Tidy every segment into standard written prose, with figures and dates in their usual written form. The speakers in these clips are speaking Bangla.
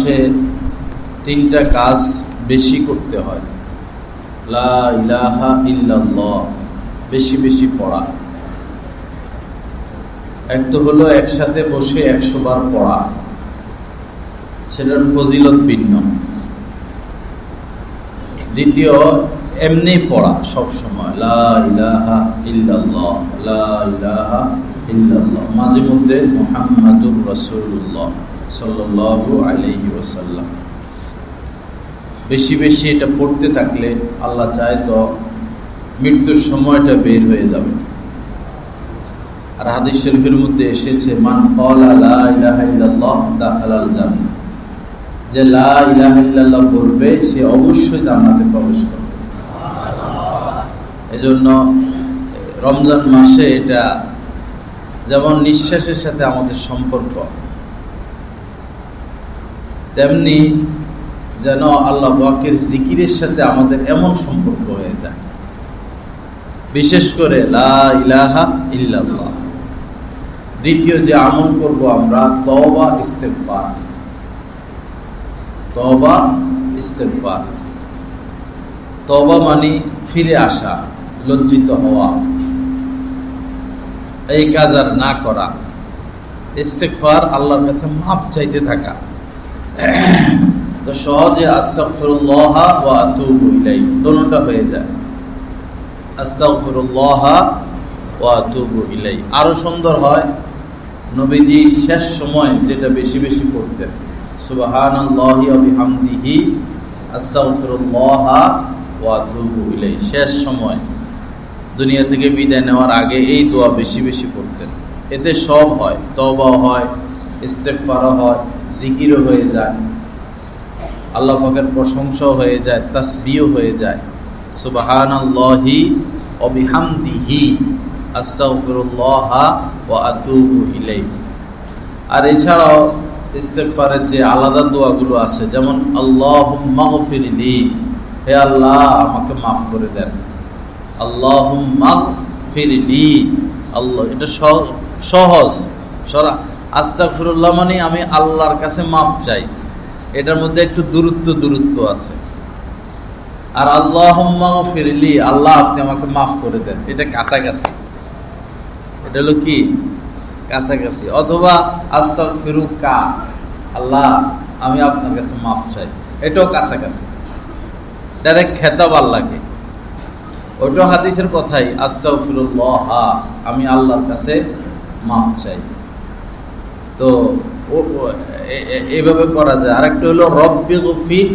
মাসে 3টা কাজ বেশি করতে হয়। লা ইলাহা ইল্লাল্লাহ বেশি বেশি পড়া। এক তো হলো একসাথে বসে 100 বার পড়া, সেটার ফজিলত ভিন্ন। দ্বিতীয়, এমনি পড়া সব সময় লা ইলাহা ইল্লাল্লাহ, লা ইলাহা ইল্লাল্লাহ, মাঝে মধ্যে মুহাম্মাদুর রাসূলুল্লাহ সাল্লাল্লাহু আলাইহি ওয়াসাল্লাম। বেশি বেশি এটা পড়তে থাকলে আল্লাহ চায় তো মৃত্যুর সময়টা বের হয়ে যাবে। আর হাদিস শরীফের মধ্যে এসেছে, মান ক্বালা লা ইলাহা ইল্লাল্লাহ দাখালাল জান্নাহ, যে লা ইলাহা ইল্লাল্লাহ বলবে সে অবশ্যই জান্নাতে প্রবেশ করবে। এজন্য রমজান মাসে এটা যেমন নিঃশ্বাসের সাথে আমাদের সম্পর্ক, তেমনি যেন আল্লাহ পাকের জিকিরের সাথে আমাদের এমন সম্পর্ক হয়ে যায়। বিশেষ করে লা ইলাহা ইল্লাল্লাহ। দ্বিতীয় যে আমল করব আমরা, তওবা ইস্তেগফার। তওবা ইস্তেগফার, তওবা মানে ফিরে আসা, লজ্জিত হওয়া, এই কাজ আর না করা। ইস্তেগফার আল্লাহর কাছে মাপ চাইতে থাকা। তো সহজে আস্তাগফিরুল্লাহ ওয়া আতুবু ইলাইহি দুটোটা হয়ে যায়। আস্তাগফিরুল্লাহ ওয়া আতুবু ইলাইহি আরো সুন্দর হয়। নবীজি শেষ সময় যেটা বেশি বেশি পড়তেন, সুবহানাল্লাহি ওয়া বিহামদিহি আস্তাগফিরুল্লাহ ওয়া আতুবু ইলাইহি। শেষ সময় দুনিয়া থেকে বিদায় নেওয়ার আগে এই দোয়া বেশি বেশি পড়তেন। এতে সব হয়, তওবাও হয়, ইস্তেগফারও হয়, জিকিরও হয়ে যায়, আল্লাহ পাকের প্রশংসাও হয়ে যায়, তাসবিহও হয়ে যায়। সুবহানাল্লাহি ওয়া বিহামদিহি আস্তাগফিরুল্লাহ ওয়া আতুবু ইলাইহি। আর এছাড়াও ইস্তেগফারের যে আলাদা দোয়াগুলো আছে, যেমন আল্লাহুম্মা গফিরলি, হে আল্লাহ আমাকে মাফ করে দেন। আল্লাহুম্মা গফিরলি, আল্লাহ, এটা সহজ সরা। আস্তাগফিরুল্লাহ মানে আমি আল্লাহর কাছে মাফ চাই, এটার মধ্যে একটু দূরত্ব আছে। আর আল্লাহুম্মা গফিরলি, আল্লাহ আপনি আমাকে মাফ করে দেন, এটা কাছাকাছি। এটা হলো কি কাছাকাছি। অথবা আস্তাগফিরুকা, আল্লাহ আমি আপনার কাছে মাফ চাই, এটাও কাছাকাছি। ডাইরেক্ট খেতাব আল্লাহকে, ওইটাও হাদিসের কথাই, আস্তাগফিরুল্লাহ আমি আল্লাহর কাছে মাফ চাই। তো এইভাবে করা যায়। আরেকটা হলো রব্বি গফির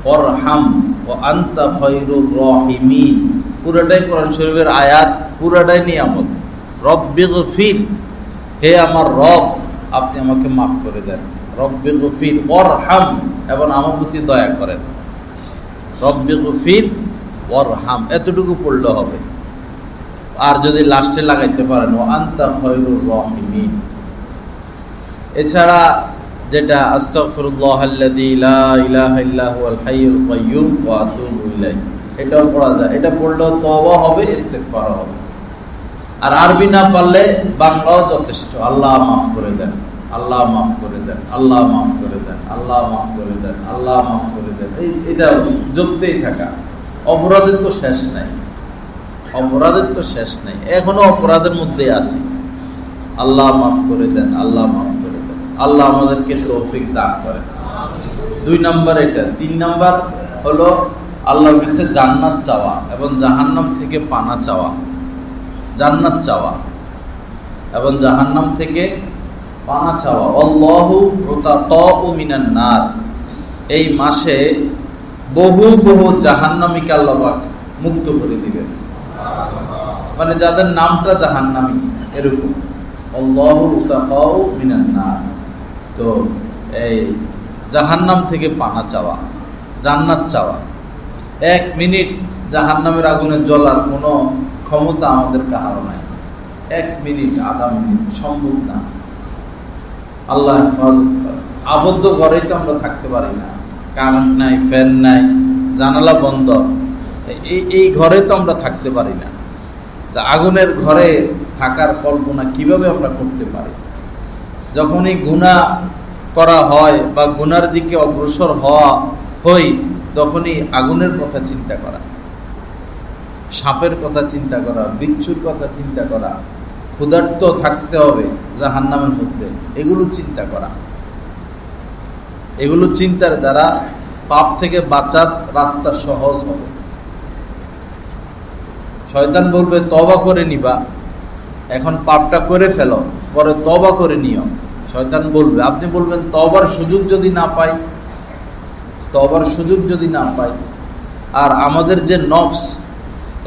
ওয়ারহাম ওয়া আনতা খায়রুর রাহিমিন। পুরোটাই কোরআন শরীফের আয়াত, পুরোটাই নিয়ামত। রব্বি গফির, হে আমার রব আপনি আমাকে মাফ করে দেন। রব্বি গফির ওয়ারহাম, এবং আমার প্রতি দয়া করেন। রব্বি গফির ওয়ারহাম এতটুকু পড়লে হবে। আর যদি লাস্টে লাগাইতে পারেন ওয়া আনতা খায়রুর রাহিমিন। এছাড়া যেটা আস্তাগফিরুল্লাহাল্লাযী লা ইলাহা ইল্লা হুয়াল হাইয়ুল কাইয়্যুম ওয়া আতুবু ইলাইহি, এটাও পড়া যায়। এটা পড়লেও তওবা হবে, ইস্তেগফার হবে। আর আরবি না পারলে বাংলাও যথেষ্ট। আল্লাহ মাফ করে দেন, আল্লাহ মাফ করে দেন, আল্লাহ মাফ করে দেন, আল্লাহ মাফ করে দেন, আল্লাহ মাফ করে দেন, এটা জপতেই থাকা। অপরাধের তো শেষ নাই, অপরাধের তো শেষ নাই, এখনো অপরাধের মধ্যে আছি। আল্লাহ মাফ করে দেন, আল্লাহ মাফ করে দেন। আল্লাহ আমাদেরকে তৌফিক দান করেন। 2 নাম্বার এটা। 3 নাম্বার হলো আল্লাহর কাছে জান্নাত চাওয়া এবং জাহান্নাম থেকে পানা চাওয়া। জান্নাত চাওয়া এবং জাহান্নাম থেকে পানা চাওয়া। আল্লাহু মুতাকাউ মিনান নার, এই মাসে বহু বহু জাহান্নামীকে আল্লাহ পাক মুক্ত করে দিবেন। মানে যাদের নামটা জাহান্নামী, এরকম আল্লাহু মুতাকাউ মিনান নার। তো এই জাহান্নাম থেকে পানা চাওয়া, জান্নাত চাওয়া। 1 মিনিট জাহান্নামের আগুনে জ্বলার কোনো ক্ষমতা আমাদের কারো নাই। 1 মিনিট, আধা মিনিট সম্ভব না। আল্লাহ হেফাজত করে। আবদ্ধ ঘরেই তো আমরা থাকতে পারি না, কারেন্ট নাই, ফ্যান নাই, জানালা বন্ধ, এই ঘরে তো আমরা থাকতে পারি না। আগুনের ঘরে থাকার কল্পনা কিভাবে আমরা করতে পারি? যখনই গুনাহ করা হয় বা গুনার দিকে অগ্রসর হই, তখনই আগুনের কথা চিন্তা করা, সাপের কথা চিন্তা করা, বিচ্ছুর কথা চিন্তা করা, ক্ষুধার্ত থাকতে হবে জাহান্নামের মধ্যে, এগুলো চিন্তা করা। এগুলো চিন্তার দ্বারা পাপ থেকে বাঁচার রাস্তা সহজ হবে। শয়তান বলবে তওবা করে নিবা, এখন পাপটা করে ফেলো, পরে তওবা করে নিও। শয়তান বলবে, আপনি বলবেন তওবার সুযোগ যদি না পাই, তওবার সুযোগ যদি না পাই। আর আমাদের যে নফস,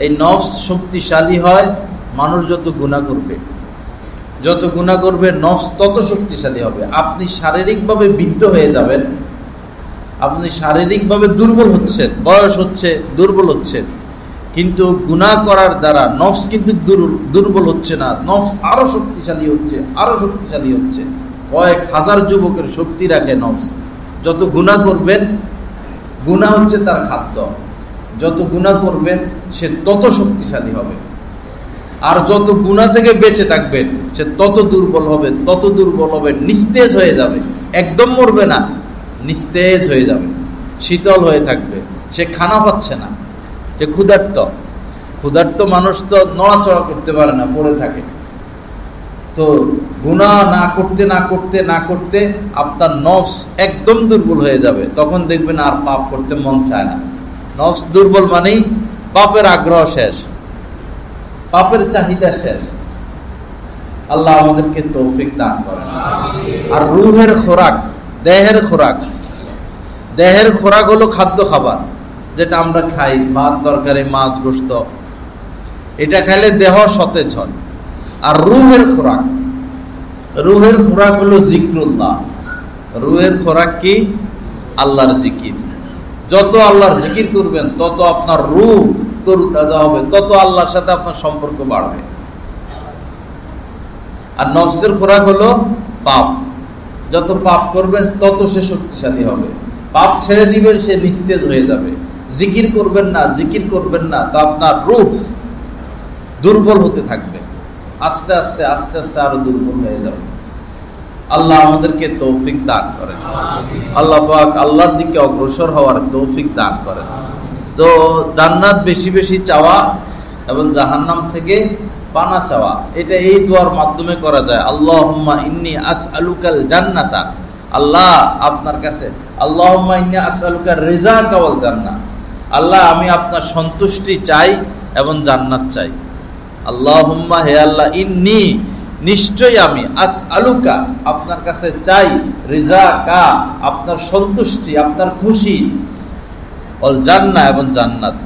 এই নফস শক্তিশালী হয় মানুষ যত গুনাহ করবে, যত গুনাহ করবে নফস তত শক্তিশালী হবে। আপনি শারীরিকভাবে বৃদ্ধ হয়ে যাবেন, আপনি শারীরিকভাবে দুর্বল হচ্ছেন, বয়স হচ্ছে, দুর্বল হচ্ছেন, কিন্তু গুনাহ করার দ্বারা নফস কিন্তু দুর্বল হচ্ছে না, নফস আরো শক্তিশালী হচ্ছে, আরো শক্তিশালী হচ্ছে। কয়েক হাজার যুবকের শক্তি রাখে নফস। যত গুনাহ করবেন, গুনাহ হচ্ছে তার খাদ্য, যত গুনাহ করবেন সে তত শক্তিশালী হবে। আর যত গুনাহ থেকে বেঁচে থাকবেন সে তত দুর্বল হবে, তত দুর্বল হবে, নিস্তেজ হয়ে যাবে। একদম মরবে না, নিস্তেজ হয়ে যাবে, শীতল হয়ে থাকবে, সে খানা পাচ্ছে না, সে ক্ষুধার্ত। ক্ষুধার্ত মানুষ তো নড়াচড়া করতে পারে না, পড়ে থাকে। তো গুনাহ না করতে না করতে না করতে আপনার নফস একদম দুর্বল হয়ে যাবে, তখন দেখবেন আর পাপ করতে মন চায় না। নফস দুর্বল মানেই পাপের আগ্রহ শেষ, পাপের চাহিদা শেষ। আল্লাহ আমাদেরকে তৌফিক দান করেন। আর রুহের খোরাক, দেহের খোরাক, দেহের খোরাক হলো খাদ্য খাবার, যেটা আমরা খাই, ভাত তরকারি মাছ গোশত, এটা খাইলে দেহ সতেজ হয়। আর রুহের খোরাক, রুহের খোরাক হলো জিক্রুল্লাহ। রুহের খোরাক কি? আল্লাহর জিকির। যত আল্লাহর জিকির করবেন তত আপনার রূহ তরুতাজা হবে, তত আল্লাহর সাথে আপনার সম্পর্ক বাড়বে। আর নফসের খোরাক হলো পাপ। যত পাপ করবেন তত সে শক্তিশালী হবে। পাপ ছেড়ে দিবেন, সে নিস্তেজ হয়ে যাবে। জিকির করবেন না, জিকির করবেন না, তা আপনার রূহ দুর্বল হতে থাকবে, আস্তে আস্তে আস্তে আস্তে আরো দুর্বল হয়ে যাবে। আল্লাহ আমাদেরকে তৌফিক দান করেন। আল্লাহ পাক আল্লাহর দিকে অগ্রসর হওয়ার তৌফিক দান করেন। তো জান্নাত বেশি বেশি চাওয়া এবং জাহান্নাম থেকে পানা চাওয়া, এটা এই দোয়ার মাধ্যমে করা যায়। আল্লাহুম্মা ইন্নী আসআলুকাল জান্নাতা, আল্লাহ আপনার কাছে, আল্লাহুম্মা ইন্নী আসআলুকা রিযাকা ওয়াল জান্নাহ, আল্লাহ আমি আপনার সন্তুষ্টি চাই এবং জান্নাত চাই। আল্লাহুম্মা, হে আল্লাহ, ইন্নী নিশ্চয়ই আমি, আসআলুকা আপনার কাছে চাই, রিযাকা আপনার সন্তুষ্টি, আপনার খুশি, ওয়াল জান্নাহ এবং জান্নাত,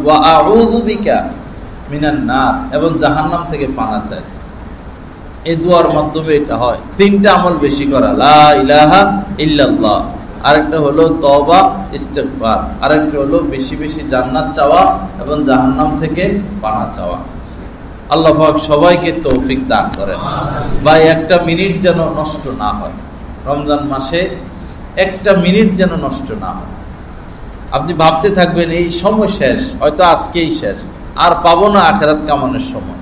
ওয়া আউযু বিকা মিনান নার এবং জাহান্নাম থেকে পানা চাই। এই দুয়ার মাধ্যমে এটা হয়। তিনটা আমল বেশি করা, লা ইলাহা ইল্লাল্লাহ, আরেকটা হলো তওবা ইস্তেগফার, আরেকটা হলো বেশি বেশি জান্নাত চাওয়া এবং জাহান্নাম থেকে পানা চাওয়া। আল্লাহ পাক সবাইকে তৌফিক দান করেন। ভাই, একটা মিনিট যেন নষ্ট না হয়, রমজান মাসে একটা মিনিট যেন নষ্ট না হয়। আপনি ভাবতে থাকবেন এই সময় শেষ, হয়তো আজকেই শেষ, আর পাবো না আখিরাত কামানোর সময়,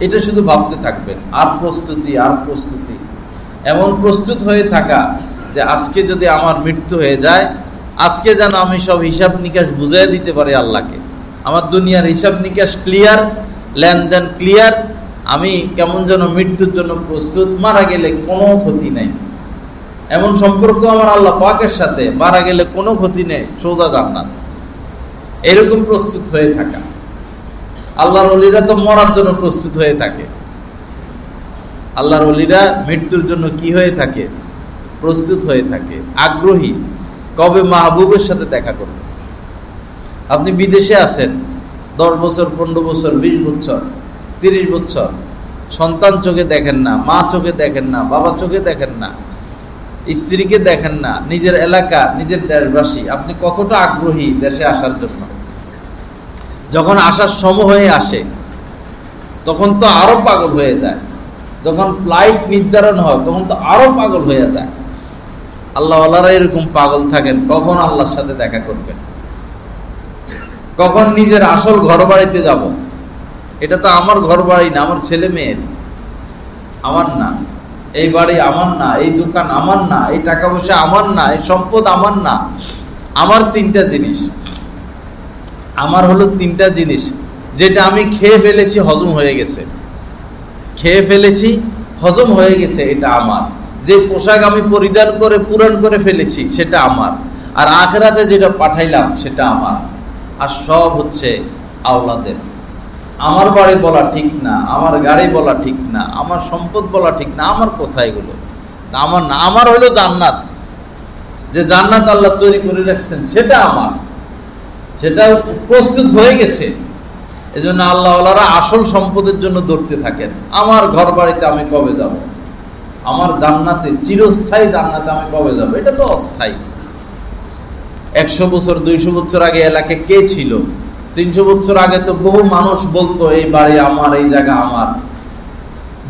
এটা শুধু ভাবতে থাকবেন। আর প্রস্তুতি, আর প্রস্তুতি, এমন প্রস্তুত হয়ে থাকা যে আজকে যদি আমার মৃত্যু হয়ে যায়, আজকে যেন আমি সব হিসাব নিকাশ বুঝিয়ে দিতে পারি আল্লাহকে, আমার দুনিয়ার হিসাব নিকাশ ক্লিয়ার, লেনদেন ক্লিয়ার, আমি কেমন যেন মৃত্যুর জন্য প্রস্তুত, মারা গেলে কোনো ক্ষতি নেই, এমন সম্পর্ক আমার আল্লাহ পাকের সাথে, মারা গেলে কোনো ক্ষতি নেই, সোজা জান্নাত, এরকম প্রস্তুত হয়ে থাকা। আল্লাহর ওলিরা তো মরার জন্য প্রস্তুত হয়ে থাকে, আল্লাহর ওলিরা মৃত্যুর জন্য কি হয়ে থাকে? প্রস্তুত হয়ে থাকে, আগ্রহী, কবে মাহবুবের সাথে দেখা করবে। আপনি বিদেশে আছেন, 10 বছর, 15 বছর, 20 বছর, 30 বছর, সন্তান চোখে দেখেন না, মা চোখে দেখেন না, বাবা চোখে দেখেন না, স্ত্রীকে দেখেন না, নিজের এলাকা, নিজের দেশবাসী, আপনি কতটা আগ্রহী দেশে আসার জন্য। যখন আসার সময় হয়ে আসে তখন তো আরো পাগল হয়ে যায়, যখন ফ্লাইট নির্ধারণ হয় তখন তো আরো পাগল হয়ে যায়। আল্লাহওয়ালারা এরকম পাগল থাকেন, কখন আল্লাহর সাথে দেখা করবেন, কখন নিজের আসল ঘর বাড়িতে যাব। এটা তো আমার ঘর বাড়ি না, আমার ছেলে মেয়ের, আমার না, এই বাড়ি আমার না, এই দোকান আমার না, এই টাকা পয়সা আমার না, এই সম্পদ আমার না। আমার তিনটা জিনিস, আমার হলো তিনটা জিনিস যেটা আমি খেয়ে ফেলেছি, হজম হয়ে গেছে, খেয়ে ফেলেছি, হজম হয়ে গেছে, এটা আমার। যে পোশাক আমি পরিধান করে পুরান করে ফেলেছি সেটা আমার, আর আখিরাতে যেটা পাঠাইলাম সেটা আমার। আর সব হচ্ছে আওলাদের। আমার বাড়ি বলা ঠিক না, আমার গাড়ি বলা ঠিক না, আমার সম্পদ বলা ঠিক না, আমার কোথায় এগুলো? আমার না, আমার হলো জান্নাত। যে জান্নাত আল্লাহ তৈরি করে রাখছেন সেটা আমার, সেটা প্রস্তুত হয়ে গেছে। এজন্য আল্লাহ ওয়ালারা আসল সম্পদের জন্য দৌড়তে থাকেন। আমার ঘর বাড়িতে আমি কবে যাব? আমার জান্নাতে, চিরস্থায়ী জান্নাতে আমি কবে যাব? এটা তো অস্থায়ী। 100 বছর 200 বছর আগে এলাকায় কে ছিল? 300 বছর আগে তো বহু মানুষ বলতো এই বাড়ি আমার, এই জায়গা আমার।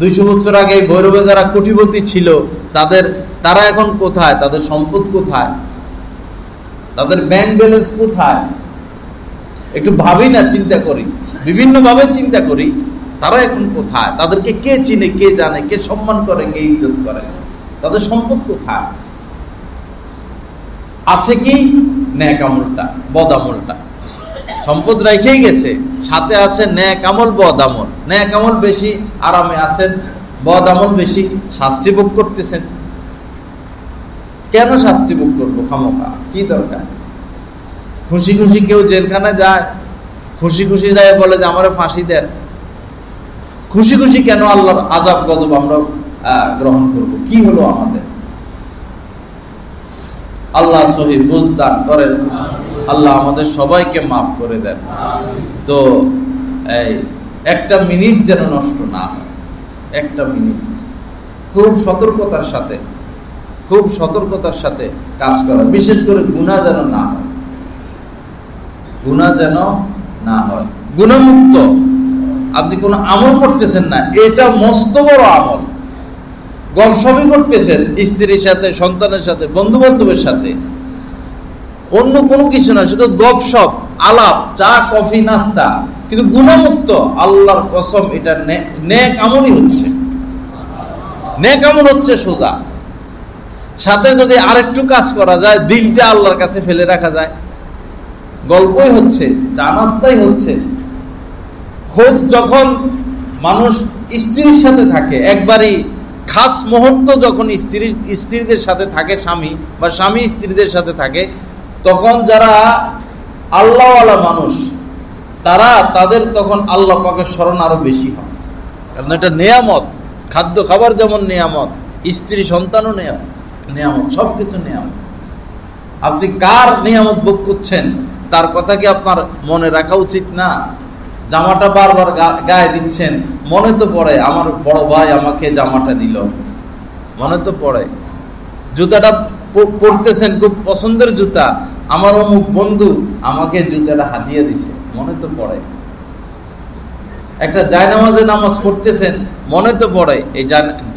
200 বছর আগে ভৈরবে যারা কোটিপতি ছিল তারা এখন কোথায়? তাদের সম্পদ কোথায়? তাদের ব্যাংক ব্যালেন্স কোথায়? একটু ভাবি না, চিন্তা করি, বিভিন্ন ভাবে চিন্তা করি, তারা এখন কোথায়? তাদেরকে কে চিনে, কে জানে, কে সম্মান করে, কে ইজ্জত করে? তাদের সম্পদ কোথায়? আছে কি? নেক আমলটা, বদ আমলটা। সম্পদ রেখেই গেছে, সাথে আছে নেক আমল, বদ আমল। নেক আমল বেশি আরামে আছেন, বদ আমল বেশি শাস্তি ভোগ করতেছেন। কেন শাস্তি ভোগ করবো খামোখা? কি দরকার? খুশি খুশি কেউ জেলখানে যায়, খুশি খুশি যায় বলে যে আমারে ফাঁসি দেন। খুশি খুশি কেন আল্লাহর আযাব গজব আমরা গ্রহণ করব? কি হলো আমাদের? আল্লাহ সহি বুঝ দান করেন, আল্লাহ আমাদের সবাইকে মাফ করে দেন। তো এই একটা মিনিট যেন নষ্ট না হয়, একটা মিনিট খুব সতর্কতার সাথে, খুব সতর্কতার সাথে কাজ করা। বিশেষ করে গুনাহ যেন না হয়, গুনাহ যেন না হয়। গুনাহমুক্ত আপনি কোন আমল করতেছেন না, এটা মস্ত বড় আমল। গপসপই করতেছেন স্ত্রীর সাথে, সন্তানের সাথে, বন্ধু বান্ধবের সাথে, অন্য কোনো কিছু না, শুধু গপসপ, আলাপ, চা কফি নাস্তা, কিন্তু গুনাহমুক্ত। আল্লাহর কসম, এটা নেক আমলই হচ্ছে, নেক আমল হচ্ছে সোজা। সাথে যদি আরেকটু কাজ করা যায়, দিলটা আল্লাহর কাছে ফেলে রাখা যায়, গল্পই হচ্ছে, চা নাস্তাই হচ্ছে। খুব যখন মানুষ স্ত্রীর সাথে থাকে, একবারই খাস মুহূর্ত যখন স্ত্রীদের সাথে থাকে স্বামী, বা স্বামী স্ত্রীদের সাথে থাকে, তখন যারা আল্লাহওয়ালা মানুষ তাদের তখন আল্লাহ পাকের স্মরণ আরো বেশি হয়। কারণ এটা নেয়ামত, খাদ্য খাবার যেমন নেয়ামত, স্ত্রী সন্তানও নেয়ামত, সবকিছু নেয়ামত। আপনি কার নিয়ামত ভোগ করছেন তার কথা কি আপনার মনে রাখা উচিত না? জামাটা বারবার গায়ে দিচ্ছেন, মনে তো পড়ে আমার বড় ভাই আমাকে জামাটা দিল, মনে তো পড়ে। জুতাটা পরতেছেন, খুব পছন্দের জুতা, আমার অমুক বন্ধু আমাকে জুতাটা হাতিয়ে দিছে, মনে তো পড়ে। একটা জায়নামাজে নামাজ পড়তেছেন, মনে তো পড়ে এই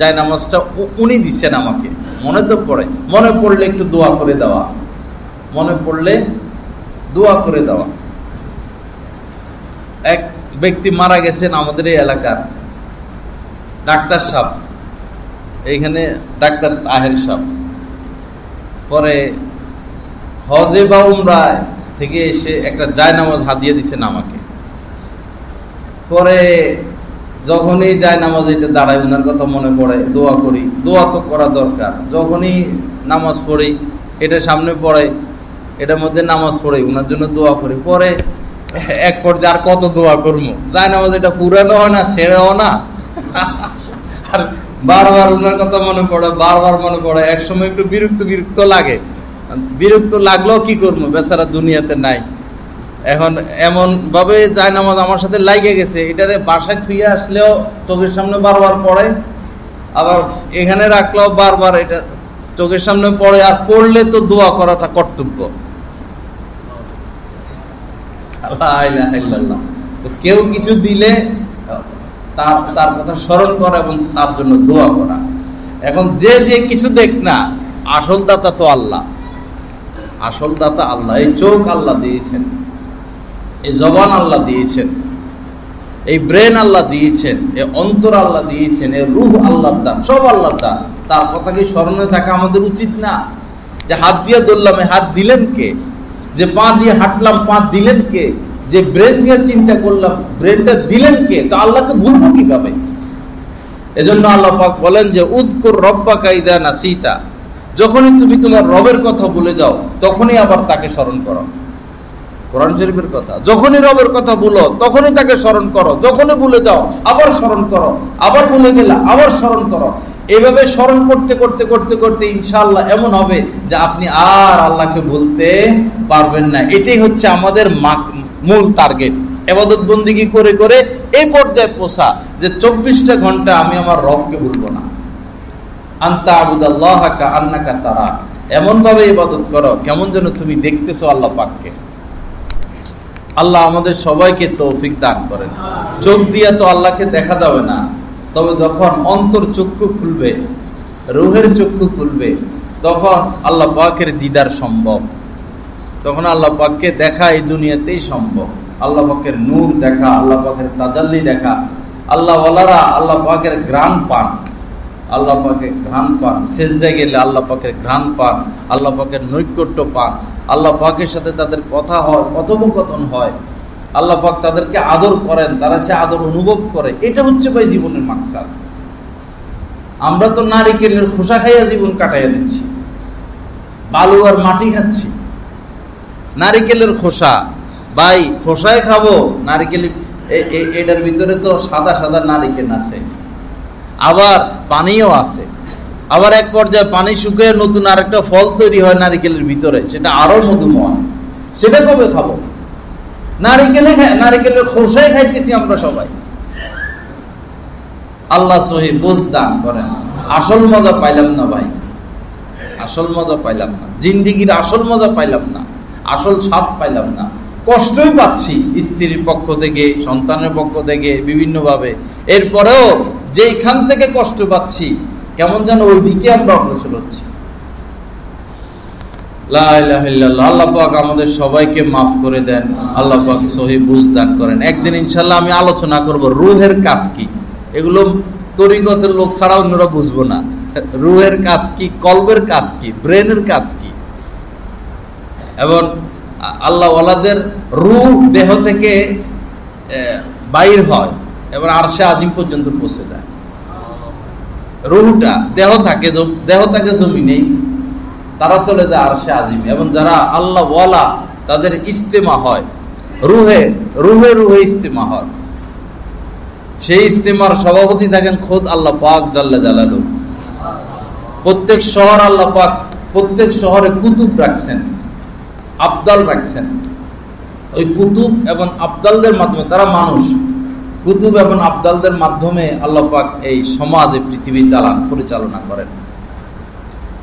জায়নামাজটা উনি দিচ্ছেন আমাকে, মনে তো পড়ে। মনে পড়লে একটু দোয়া করে দেওয়া, মনে পড়লে দোয়া করে দেওয়া। এক ব্যক্তি মারা গেছেন আমাদের এই এলাকার, ডাক্তার সাহেব, এইখানে ডাক্তার তাহের সাহেব। পরে হজে বা উমরায় থেকে এসে একটা জায়নামাজ হাদিয়ে দিচ্ছেন আমাকে। পরে যখনই জায়নামাজ এটা দাঁড়ায়, ওনার কথা মনে পড়ে, দোয়া করি, দোয়া তো করা দরকার। যখনই নামাজ পড়ি, এটা সামনে পড়ে, এটার মধ্যে নামাজ পড়ে, ওনার জন্য দোয়া করি। পরে এক পর্যায়ে আর কত দোয়া করবো, জায়নামাজ এটা পুরানো হয় না, ছেড়েও না, আর বারবার ওনার কথা মনে পড়ে, বারবার মনে পড়ে। একসময় একটু বিরক্ত লাগে, বিরক্ত লাগলেও কি করবো, বেচারা দুনিয়াতে নাই। এখন এমন ভাবে জায়নামাজ আমার সাথে লাগে গেছে, এটারে বাসায় থুইয়ে আসলেও চোখের সামনে বারবার পড়ে, আবার এখানে রাখলেও বারবার এটা চোখের সামনে পড়ে। আর পড়লে তো দোয়া করাটা কর্তব্য। কেউ কিছু দিলে তার কথা স্মরণ করা এবং তার জন্য দোয়া করা। এখন যে কিছু দেখ না, আসল দাতা তো আল্লাহ, আসল দাতা আল্লাহ। এই চোখ আল্লাহ দিয়েছেন, এই জবান আল্লাহ দিয়েছেন, এই ব্রেন আল্লাহ দিয়েছেন, এই অন্তর আল্লাহ দিয়েছেন, এই রূহ আল্লাহর দান, সব আল্লাহর দান। তার কথা কি স্মরণে থাকা আমাদের উচিত না? যে হাত দিয়ে ধরলাম, হাত দিলেন কে? যে পা দিয়ে হাঁটলাম, পা দিলেন কে? যে ব্রেন দিয়ে চিন্তা করলাম, ব্রেনটা দিলেন কে? তো আল্লাহকে ভুলবো কিভাবে? এজন্য আল্লাহ পাক বলেন যে উযকুর রব্বাকা ইযা নাসিতা, যখনই তুমি তোমার রবের কথা ভুলে যাও তখনই আবার তাকে স্মরণ করো। কোরআন শরীফের কথা, যখনই রবের কথা বলো তখনই তাকে স্মরণ করো, যখনই ভুলে যাও আবার স্মরণ করো, আবার ভুলে গেলে আবার স্মরণ করো। এভাবে স্মরণ করতে করতে করতে করতে ইনশাআল্লাহ এমন হবে যে আপনি আর আল্লাহকে ভুলতে পারবেন না। এটাই হচ্ছে আমাদের মূল টার্গেট, ইবাদত বন্দেগী করে করে এই পর্যায়ে পৌঁছা যে 24টা ঘন্টা আমি আমার রবকে ভুলবো না। আনতা আবুদাল্লাহা কাআন্নাকা তারা, এমন ভাবে ইবাদত করো কেমন যেন তুমি দেখতেছো আল্লাহ পাককে। আল্লাহ আমাদের সবাইকে তৌফিক দান করেন। চোখ দিয়ে তো আল্লাহকে দেখা যাবে না, তবে যখন অন্তর চক্ষু খুলবে, রূহের চক্ষু খুলবে, তখন আল্লাহ পাকের দিদার সম্ভব। তখন আল্লাহ পাককে দেখা এই দুনিয়াতেই সম্ভব। আল্লাহ পাকের নূর দেখা, আল্লাহ পাকের তাজাল্লি দেখা। আল্লাহ ওয়ালারা আল্লাহ পাকের ঘ্রাণ পান, আল্লাহ পাকের ঘ্রাণ পান। সেজদায় গেলে আল্লাহ পাকের ঘ্রাণ পান, আল্লাহ পাকের নৈকট্য পান, আল্লাহ পাকের সাথে তাদের কথা হয়, কথোপকথন হয়, আল্লাহ পাক তাদেরকে আদর করেন, তারা সে আদর অনুভব করে। এটা হচ্ছে ভাই জীবনের মাকসাদ। আমরা তো নারিকেলের খোসা খাইয়া জীবন কাটাইয়া দিচ্ছি, বালু আর মাটি খাচ্ছি। নারিকেলের খোসা, ভাই খোসায় খাবো নারিকেল, এটার ভিতরে তো সাদা সাদা নারিকেল আছে, আবার পানিও আছে, আবার এক পর্যায়ে পানি শুকিয়ে নতুন আরেকটা ফল তৈরি হয় নারিকেলের ভিতরে, সেটা আরো মধুময়। সেটা কবে খাবো? নারিকেলের খোসায় খাইতেছি আমরা সবাই। আল্লাহ সহি বুঝ দান করেন। আসল মজা পাইলাম না ভাই, আসল মজা পাইলাম না, জিন্দিগির আসল মজা পাইলাম না, আসল স্বাদ পাইলাম না। কষ্টই পাচ্ছি স্ত্রীর পক্ষ থেকে, সন্তানের পক্ষ থেকে, বিভিন্ন ভাবে। এরপরেও যেখান থেকে কষ্ট পাচ্ছি কেমন যেন ওই দিকে আমরা অগ্রসর হচ্ছি। লা ইলাহা ইল্লাল্লাহ। আল্লাহ পাক আমাদের সবাইকে মাফ করে দেন, আল্লাহ পাক সহি বুঝ দান করেন। একদিন ইনশাআল্লাহ আমি আলোচনা করব রূহের কাজ কি। এগুলো তরিকতের লোক ছাড়া অন্যরা বুঝবো না। রূহের কাজ কি, কলবের কাজ কি, ব্রেনের কাজ কি। এবং আল্লাহ ওয়ালাদের রূহ দেহ থেকে বাইর হয় এবং আরশে আজিম পর্যন্ত পৌঁছে যায়। রূহটা দেহ থাকে জমিনেই, তারা চলে যায় আরশে আজিম। এবং যারা আল্লাহ ওয়ালা তাদের ইস্তেমা হয়, রূহে রূহে ইস্তেমা হয়। সেই ইস্তেমার সভাপতি থাকেন খোদ আল্লাহ পাক জাল্লা জালালুহু। প্রত্যেক শহর আল্লাহ পাক প্রত্যেক শহরে কুতুব রাখছেন, আবদাল রাখছেন। ওই কুতুব এবং আবদালদের মাধ্যমে, তারা মানুষ, কুতুব এবং আবদালদের মাধ্যমে আল্লাহ পাক এই সমাজে পৃথিবী পরিচালনা করেন।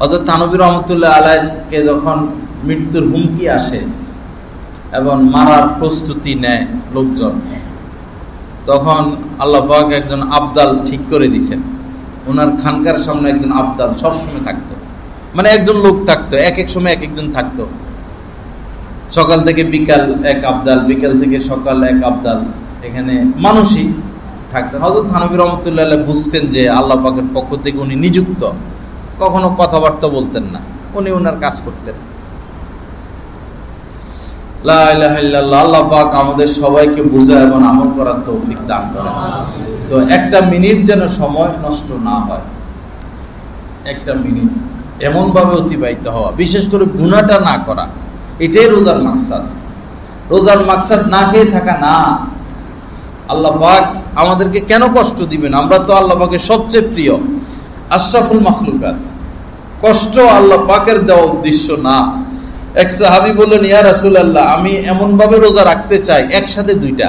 হযরত থানভী রহমাতুল্লাহ আলাইহিকে যখন মৃত্যুর হুমকি আসে এবং মারার প্রস্তুতি নেয় লোকজন, তখন আল্লাহ পাক একজন আবদাল ঠিক করে দিয়েছেন। ওনার খানকার সামনে একজন আবদাল সবসময় থাকতো, মানে একজন লোক থাকতো, এক এক সময় এক একজন থাকতো। সকাল থেকে বিকাল এক আবদাল, বিকাল থেকে সকাল এক আবদাল, এখানে মানুষই থাকতেন। হযরত থানভী রহমাতুল্লাহ আলাইহি বুঝতেন যে আল্লাহ পাকের পক্ষ থেকে উনি নিযুক্ত, কখনো কথাবার্তা বলতেন না, উনি ওনার কাজ করতেন। লা ইলাহা ইল্লাল্লাহ। আল্লাহ পাক আমাদের সবাইকে বুঝায় এবং আমল করার তৌফিক দান করেন। তো একটা মিনিট যেন সময় নষ্ট না হয়, একটা মিনিট এমন ভাবে অতিবাহিত হওয়া, বিশেষ করে গুনাহটা না করা, এটাই রোজার মাকসাদ। রোজার মাকসাদ না খেয়ে থাকা না। আল্লাহ পাক আমাদেরকে কেন কষ্ট দিবেন? আমরা তো আল্লাহ পাকের সবচেয়ে প্রিয়, আশরাফুল মাখলুকাত। কষ্ট আল্লাহ পাকের দেওয়া উদ্দেশ্য না। এক সাহাবী বললেন, ইয়া রাসূলুল্লাহ, আমি এমন ভাবে রোজা রাখতে চাই একসাথে দুইটা।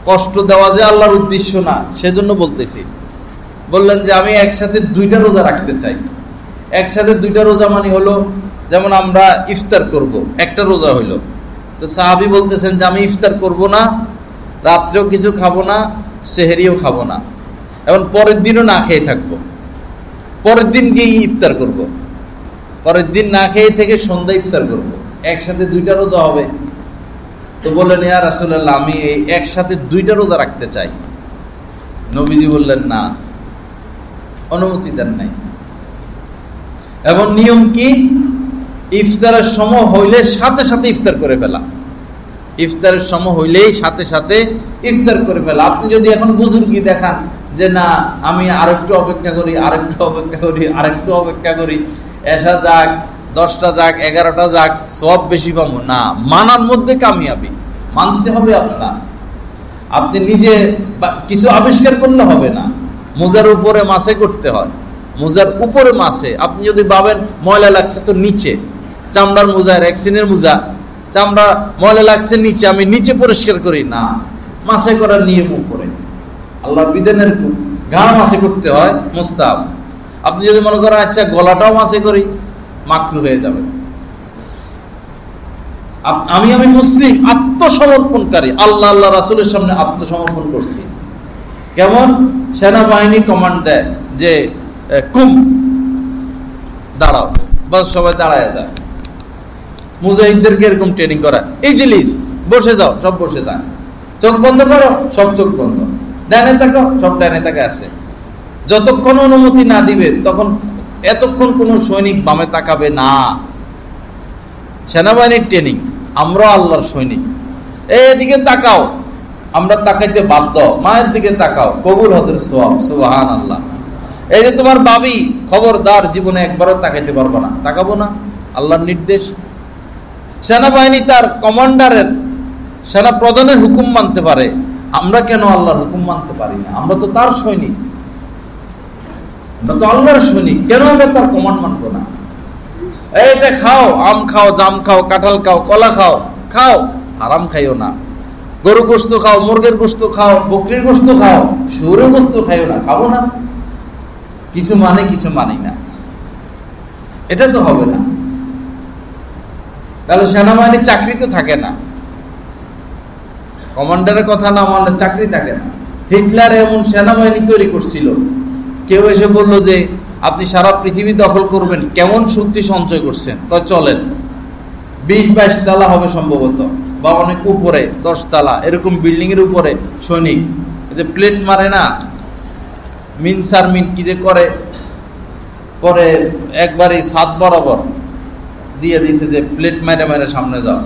কষ্ট দেওয়া যে আল্লাহর উদ্দেশ্য না, সেজন্য বলতেছি। বললেন যে আমি একসাথে দুইটা রোজা রাখতে চাই। একসাথে দুইটা রোজা মানে হলো, যেমন আমরা ইফতার করব, একটা রোজা হইলো। তো সাহাবী বলতেছেন যে আমি ইফতার করব না, রাত্রেও কিছু খাবো না, সেহরিও খাবো না, এবং পরের দিনও না খেয়ে থাকবো। পরের দিন গিয়ে ইফতার করব, পরের দিন না খেয়ে থেকে সন্ধ্যা ইফতার করব। একসাথে দুইটা রোজা হবে। তো বললেন, ইয়া রাসূলুল্লাহ, আমি এই একসাথে 2টা রোজা রাখতে চাই। নবীজি বললেন, না, অনুমতি দেন নাই। এবং নিয়ম কি? ইফতারের সময় হইলে সাথে সাথে ইফতার করে ফেলা। ইফতারের সময় হইলেই সাথে সাথে ইফতার করে ফেলা। আপনি যদি এখন বুজুর্গি দেখান যে না, আমি আরেকটু অপেক্ষা করি, আরেকটু অপেক্ষা করি, আরেকটু অপেক্ষা করি, এসা যাক, 10টা যাক, 11টা যাক, সব বেশি পাবো না। মানার মধ্যে কামিয়াবি, মানতে হবে আপনার। আপনি নিজে কিছু আবিষ্কার করলে হবে না। মোজার উপরে মাসে করতে হয়, মোজার উপরে মাসে। আপনি যদি ভাবেন ময়লা লাগছে তো নিচে, চামড়ার মোজা, রেক্সিনের মোজা, চামড়া ময়লা লাগছে নিচে, আমি নিচে পরিষ্কার করি না। মাসে করার নিয়ম উপরে, আল্লাহর বিধানের গা মাসে করতে হয়, মুস্তাহাব। আপনি যদি মনে করেন আচ্ছা গলাটাও মাসে করি, মাকরু হয়ে যাবে। আমি মুসলিম, আত্মসমর্পণকারী, আল্লাহ আল্লাহ রাসূলের সামনে আত্মসমর্পণ করছি। কেমন? সেনাবাহিনী কমান্ড দেয় যে কুম, দাঁড়াও, বাস সবাই দাঁড়ায় যায়। মুজাহিদদেরকে এরকম ট্রেনিং করা, ইজলিস, বসে যাও, সব বসে যায়। চোখ বন্ধ করো, সব চোখ বন্ধ। ডানে তাকাও, সব ডানে তাকে আছে। যতক্ষণ অনুমতি না দিবে তখন এতক্ষণ কোন সৈনিক বামে তাকাবে না। সেনাবাহিনীর ট্রেনিং। আমরা আল্লাহর সৈনিক, এদিকে তাকাও, আমরা তাকাইতে বাধ্য। মায়ের দিকে তাকাও, কবুল হজের সওয়াব, সুবহানাল্লাহ। এই যে তোমার বাবি, খবরদার, জীবনে একবারও তাকাইতে পারবো না। তাকাবো না, আল্লাহর নির্দেশ। সেনাবাহিনী তার কমান্ডারের, সেনা প্রধানের হুকুম মানতে পারে, আমরা কেন আল্লাহর হুকুম মানতে পারি না? আমরা তো তার সৈনিক, আমরা তো আল্লাহর সৈনিক, কেন আমরা তার কমান্ড মানবো না? এইটা খাও, আম খাও, জাম খাও, কাঁঠাল খাও, কলা খাও, খাও, হারাম খাইও না। গরু গোশত খাও, মুরগের গোশত খাও, বকরির গোশত খাও, শুয়োরের গোশত খাইও না। খাবো না, কিছু মানে কিছু মানি না, এটা তো হবে না। তাহলে সেনাবাহিনীর চাকরি তো থাকে না, কমান্ডারের কথা না মানলে চাকরি থাকে না। হিটলার এমন সেনাবাহিনী তৈরি করছিল, কেউ এসে বললো যে আপনি সারা পৃথিবী দখল করবেন, কেমন শক্তি সঞ্চয় করছেন? চলেন, 20-22 তালা হবে সম্ভবত, বা অনেক উপরে, 10 তালা এরকম বিল্ডিং এর উপরে সৈনিক, যে প্লেট মারে না, মিনসার মিন কি যে করে, পরে একবারে ছাদ বরাবর দিয়ে দিছে যে প্লেট মারে মারে সামনে যাও।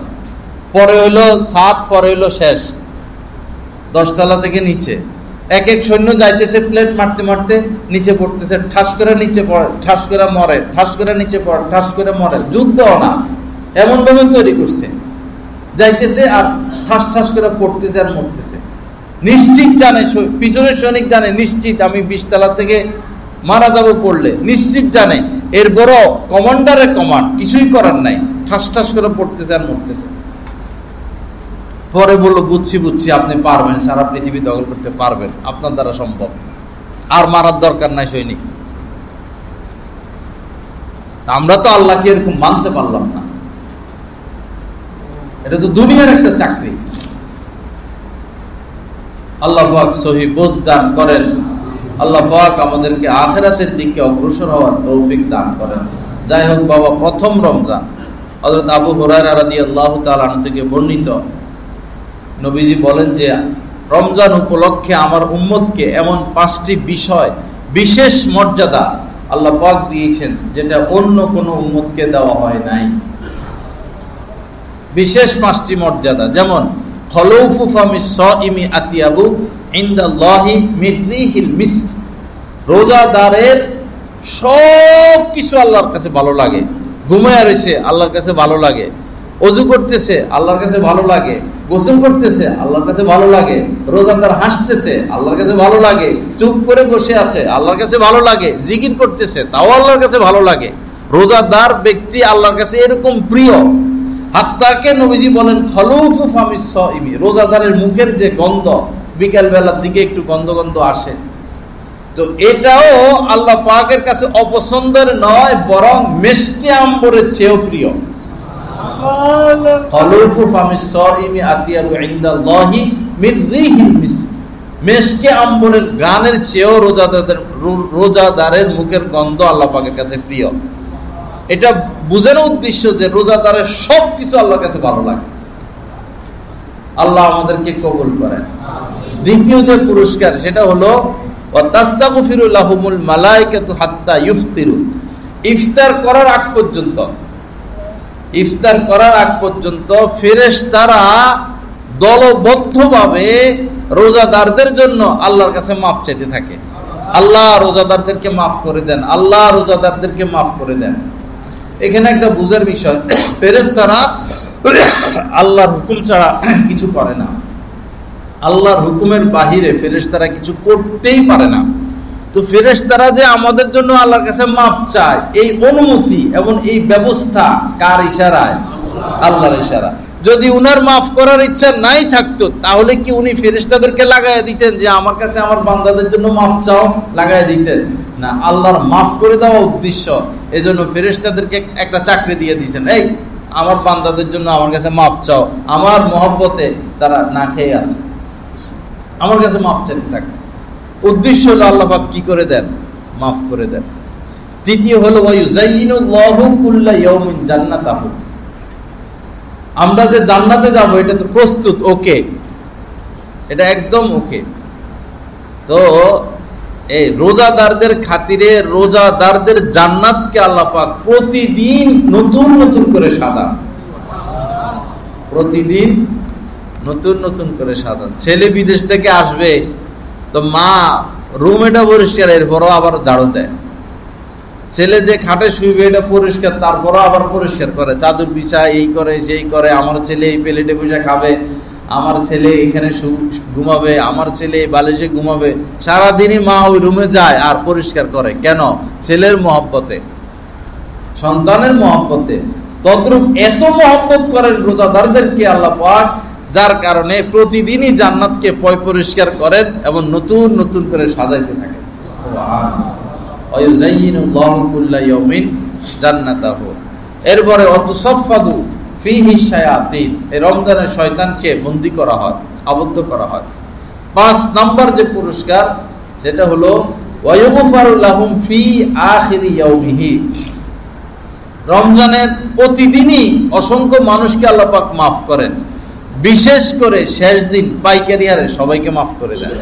পরে হইলো ছাদ, পরে হইলো শেষ 10 তালা থেকে নিচে। এক এক সৈন্য যাইতেছে, প্লেট মারতে মারতে নিচে পড়তেছে, ঠাস করে নিচে পড়ে, ঠাস করে মরে, ঠাস করে নিচে পড়ে, ঠাস করে মরে। যুদ্ধ না, এমন ভাবে তৈরি করছে, যাইতেছে আর ঠাস ঠাস করে পড়তেছে আর মরতেছে। নিশ্চিত জানে, পিছনের সৈনিক জানে নিশ্চিত আমি 20 তালা থেকে মারা যাব পড়লে, নিশ্চিত জানে। এরপরও কমান্ডারের কমান্ড, কিছুই করার নাই, ঠাস ঠাস করে পড়তেছে আর মরতেছে। পরে বললো, বুঝছি বুঝছি, আপনি পারবেন, সারা পৃথিবী দখল করতে পারবেন, আপনার দ্বারা সম্ভব, আর মারার দরকার নাই সৈনিক। আমরা তো আল্লাহকে এরকম মানতে পারলাম না। এটা তো দুনিয়ার একটা চাকরি। আল্লাহ পাক সহি বুঝ দান করেন। আল্লাহ পাক আমাদেরকে আখিরাতের দিকে অগ্রসর হওয়ার তৌফিক দান করেন। যাই হোক বাবা, প্রথম রমজান হযরত আবু হুরায়রা রাদিয়াল্লাহু তাআলা আনহু থেকে বর্ণিত, নবীজি বলেন যে রমজান উপলক্ষে আমার উম্মতকে এমন 5টি বিষয়, বিশেষ মর্যাদা আল্লাহ পাক দিয়েছেন, যেটা অন্য কোনো উম্মতকে দেওয়া হয় নাই। বিশেষ 5টি মর্যাদা, যেমন খলুফু ফামিস সাইমি আতিয়াবু ইনদাল্লাহি মিন রিহিল মিস্ক। রোজাদারের সব কিছু আল্লাহর কাছে ভালো লাগে। ঘুমায় রয়েছে, আল্লাহর কাছে ভালো লাগে। ওযু করতেছে, আল্লাহর কাছে ভালো লাগে। গোসল করতেছে, আল্লাহর কাছে ভালো লাগে। রোজাদার হাসতেছে, আল্লাহর কাছে ভালো লাগে। চুপ করে বসে আছে, আল্লাহর কাছে ভালো লাগে। জিকির করতেছে, তাও আল্লাহর কাছে ভালো লাগে। রোজাদার ব্যক্তি আল্লাহর কাছে এরকম প্রিয়, হাত্তাকে নবীজি বলেন খলুফু ফামিস সাইমি, রোজাদারের মুখের যে গন্ধ, বিকেল বেলার দিকে একটু গন্ধ গন্ধ আসে, তো এটাও আল্লাহ পাকের কাছে অপছন্দের নয়, বরং মেশকে আম্বরের চেয়েও প্রিয়। খলুফু ফামিস সাইমি আতিয়াবু ইনদাল্লাহি মিন রিহিল মিস্ক, মেশকে আম্বরের ঘ্রাণের চেয়েও রোজাদারের মুখের গন্ধ আল্লাহ পাকের কাছে প্রিয়। এটা বোঝানোর উদ্দেশ্য যে রোজাদারের সবকিছু আল্লাহর কাছে ভালো লাগে। আল্লাহ আমাদেরকে কবুল করেন। দ্বিতীয় যে পুরস্কার সেটা হলো ওয়াতাস্তাগফিরু লাহুমুল মালায়েকাতু হাত্তা ইফতিরু, ইফতার করার আগ পর্যন্ত ফেরেশতারা দলবদ্ধভাবে রোজাদারদের জন্য আল্লাহর কাছে মাফ চাইতে থাকে। আল্লাহ রোজাদারদেরকে মাফ করে দেন, আল্লাহ রোজাদারদেরকে মাফ করে দেন। এখানে একটা বুঝার বিষয়, ফেরেশতারা আল্লাহর হুকুম ছাড়া কিছু করে না, আল্লাহর হুকুমের বাহিরে ফেরেশতারা কিছু করতেই পারে না। তো ফেরেশতারা যে আমাদের জন্য আল্লাহর কাছে মাফ চায়, এই অনুমতি এবং এই ব্যবস্থা কার ইশারায়? আল্লাহর ইশারা। যদি উনার মাফ করার ইচ্ছা নাই থাকতো তাহলে কি উনি ফেরেশতাদেরকে লাগাইয়া দিতেন যে আমার কাছে আমার বান্দাদের জন্য মাফ চাও, লাগাইয়া দিতেন না। আল্লাহর মাফ করে দেওয়া উদ্দেশ্য, এজন্য ফেরেশতাদেরকে একটা চাকরি দিয়ে দিয়েছেন, এই আমার বান্দাদের জন্য আমার কাছে মাফ চাও। আমার মহব্বতে তারা না খেয়ে আছে, আমার কাছে মাফ চাইতে থাকে। উদ্দেশ্য হলো আল্লাহ পাক কি করে দেন? মাফ করে দেন। তৃতীয় হলো ওয়ায়ুযায়্যিনুল্লাহু কুল্লা ইয়াউমিন জান্নাতাহু, আমরা যে জান্নাতে যাব এটা তো প্রস্তুত, ওকে, এটা একদম ওকে। তো এই রোজাদারদের খাতিরে রোজাদারদের জান্নাতকে আল্লাহ পাক প্রতিদিন নতুন নতুন করে সাজান, প্রতিদিন নতুন নতুন করে সাজান। ছেলে বিদেশ থেকে আসবে তো মা রুম এটা পরিষ্কার, এরপরও আবার ঝাড়ু দেয়। ছেলে যে খাটে শুইবে এটা পরিষ্কার, তারপরও আবার পরিষ্কার করে, চাদর বিছায়, এই করে সেই করে। আমার ছেলে এই প্লেটে বসে খাবে, আমার ছেলে এখানে ঘুমাবে, আমার ছেলে এই বালিশে ঘুমাবে। সারাদিনই মা ওই রুমে যায় আর পরিষ্কার করে। কেন? ছেলের মহব্বতে, সন্তানের মহব্বতে। তদ্রূপ এত মহব্বত করেন রোজাদারদেরকে আল্লাহ পাক, যার কারণে প্রতিদিনই জান্নাতকে পয় পরিষ্কার করেন এবং নতুন নতুন করে সাজাইতে থাকেন। সুবহানাল্লাহ। ওয়ায়ুযায়্যিনুল্লাহু কুল্লা ইয়াউমিন জান্নাতাহু। এরপরে ওয়াতুসাফফাদু ফীহি শায়াতিন, এই রমজানে শয়তানকে বন্দী করা হয়, আবদ্ধ করা হয়। 5 নম্বর যে পুরস্কার সেটা হলো ওয়ায়ুগফারু লাহুম ফি আখিরি ইয়াউমিহি, রমজানের প্রতিদিনই অসংখ্য মানুষকে আল্লাহ পাক মাফ করেন, বিশেষ করে শেষ দিন পাইকারি হারে সবাইকে মাফ করে দেন।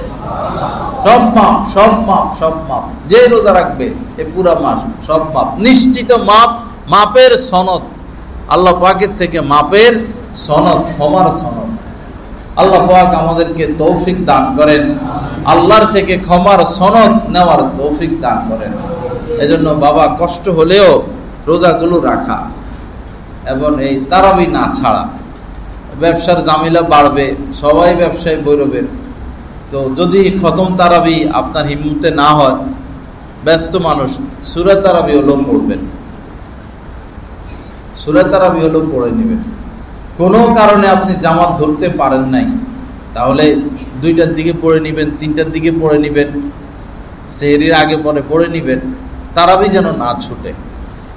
সব মাপ, সব মাপ, সব মাপ। যে রোজা রাখবে এই পুরা মাস সব মাপ, নিশ্চিত মাপ, মাপের সনদ আল্লাহ পাকের থেকে, মাপের সনদ, ক্ষমার সনদ। আল্লাহ পাক আমাদেরকে তৌফিক দান করেন, আল্লাহর থেকে ক্ষমার সনদ নেওয়ার তৌফিক দান করেন। এজন্য বাবা কষ্ট হলেও রোজাগুলো রাখা এবং এই তারাবি না ছাড়া। ব্যবসার জামিলা বাড়বে, সবাই ব্যবসায় বৈরবের। তো যদি খতম তারাবি আপনার হিম্মতে না হয়, ব্যস্ত মানুষ, সূরা তারাবি হলো পড়বেন, সূরা তারাবি হলো পড়ে নেবেন। কোনো কারণে আপনি জামাত ধরতে পারেন নাই, তাহলে 2টার দিকে পড়ে নিবেন, 3টার দিকে পড়ে নিবেন, সেহরির আগে পরে পড়ে নিবেন, তারাবি যেন না ছুটে।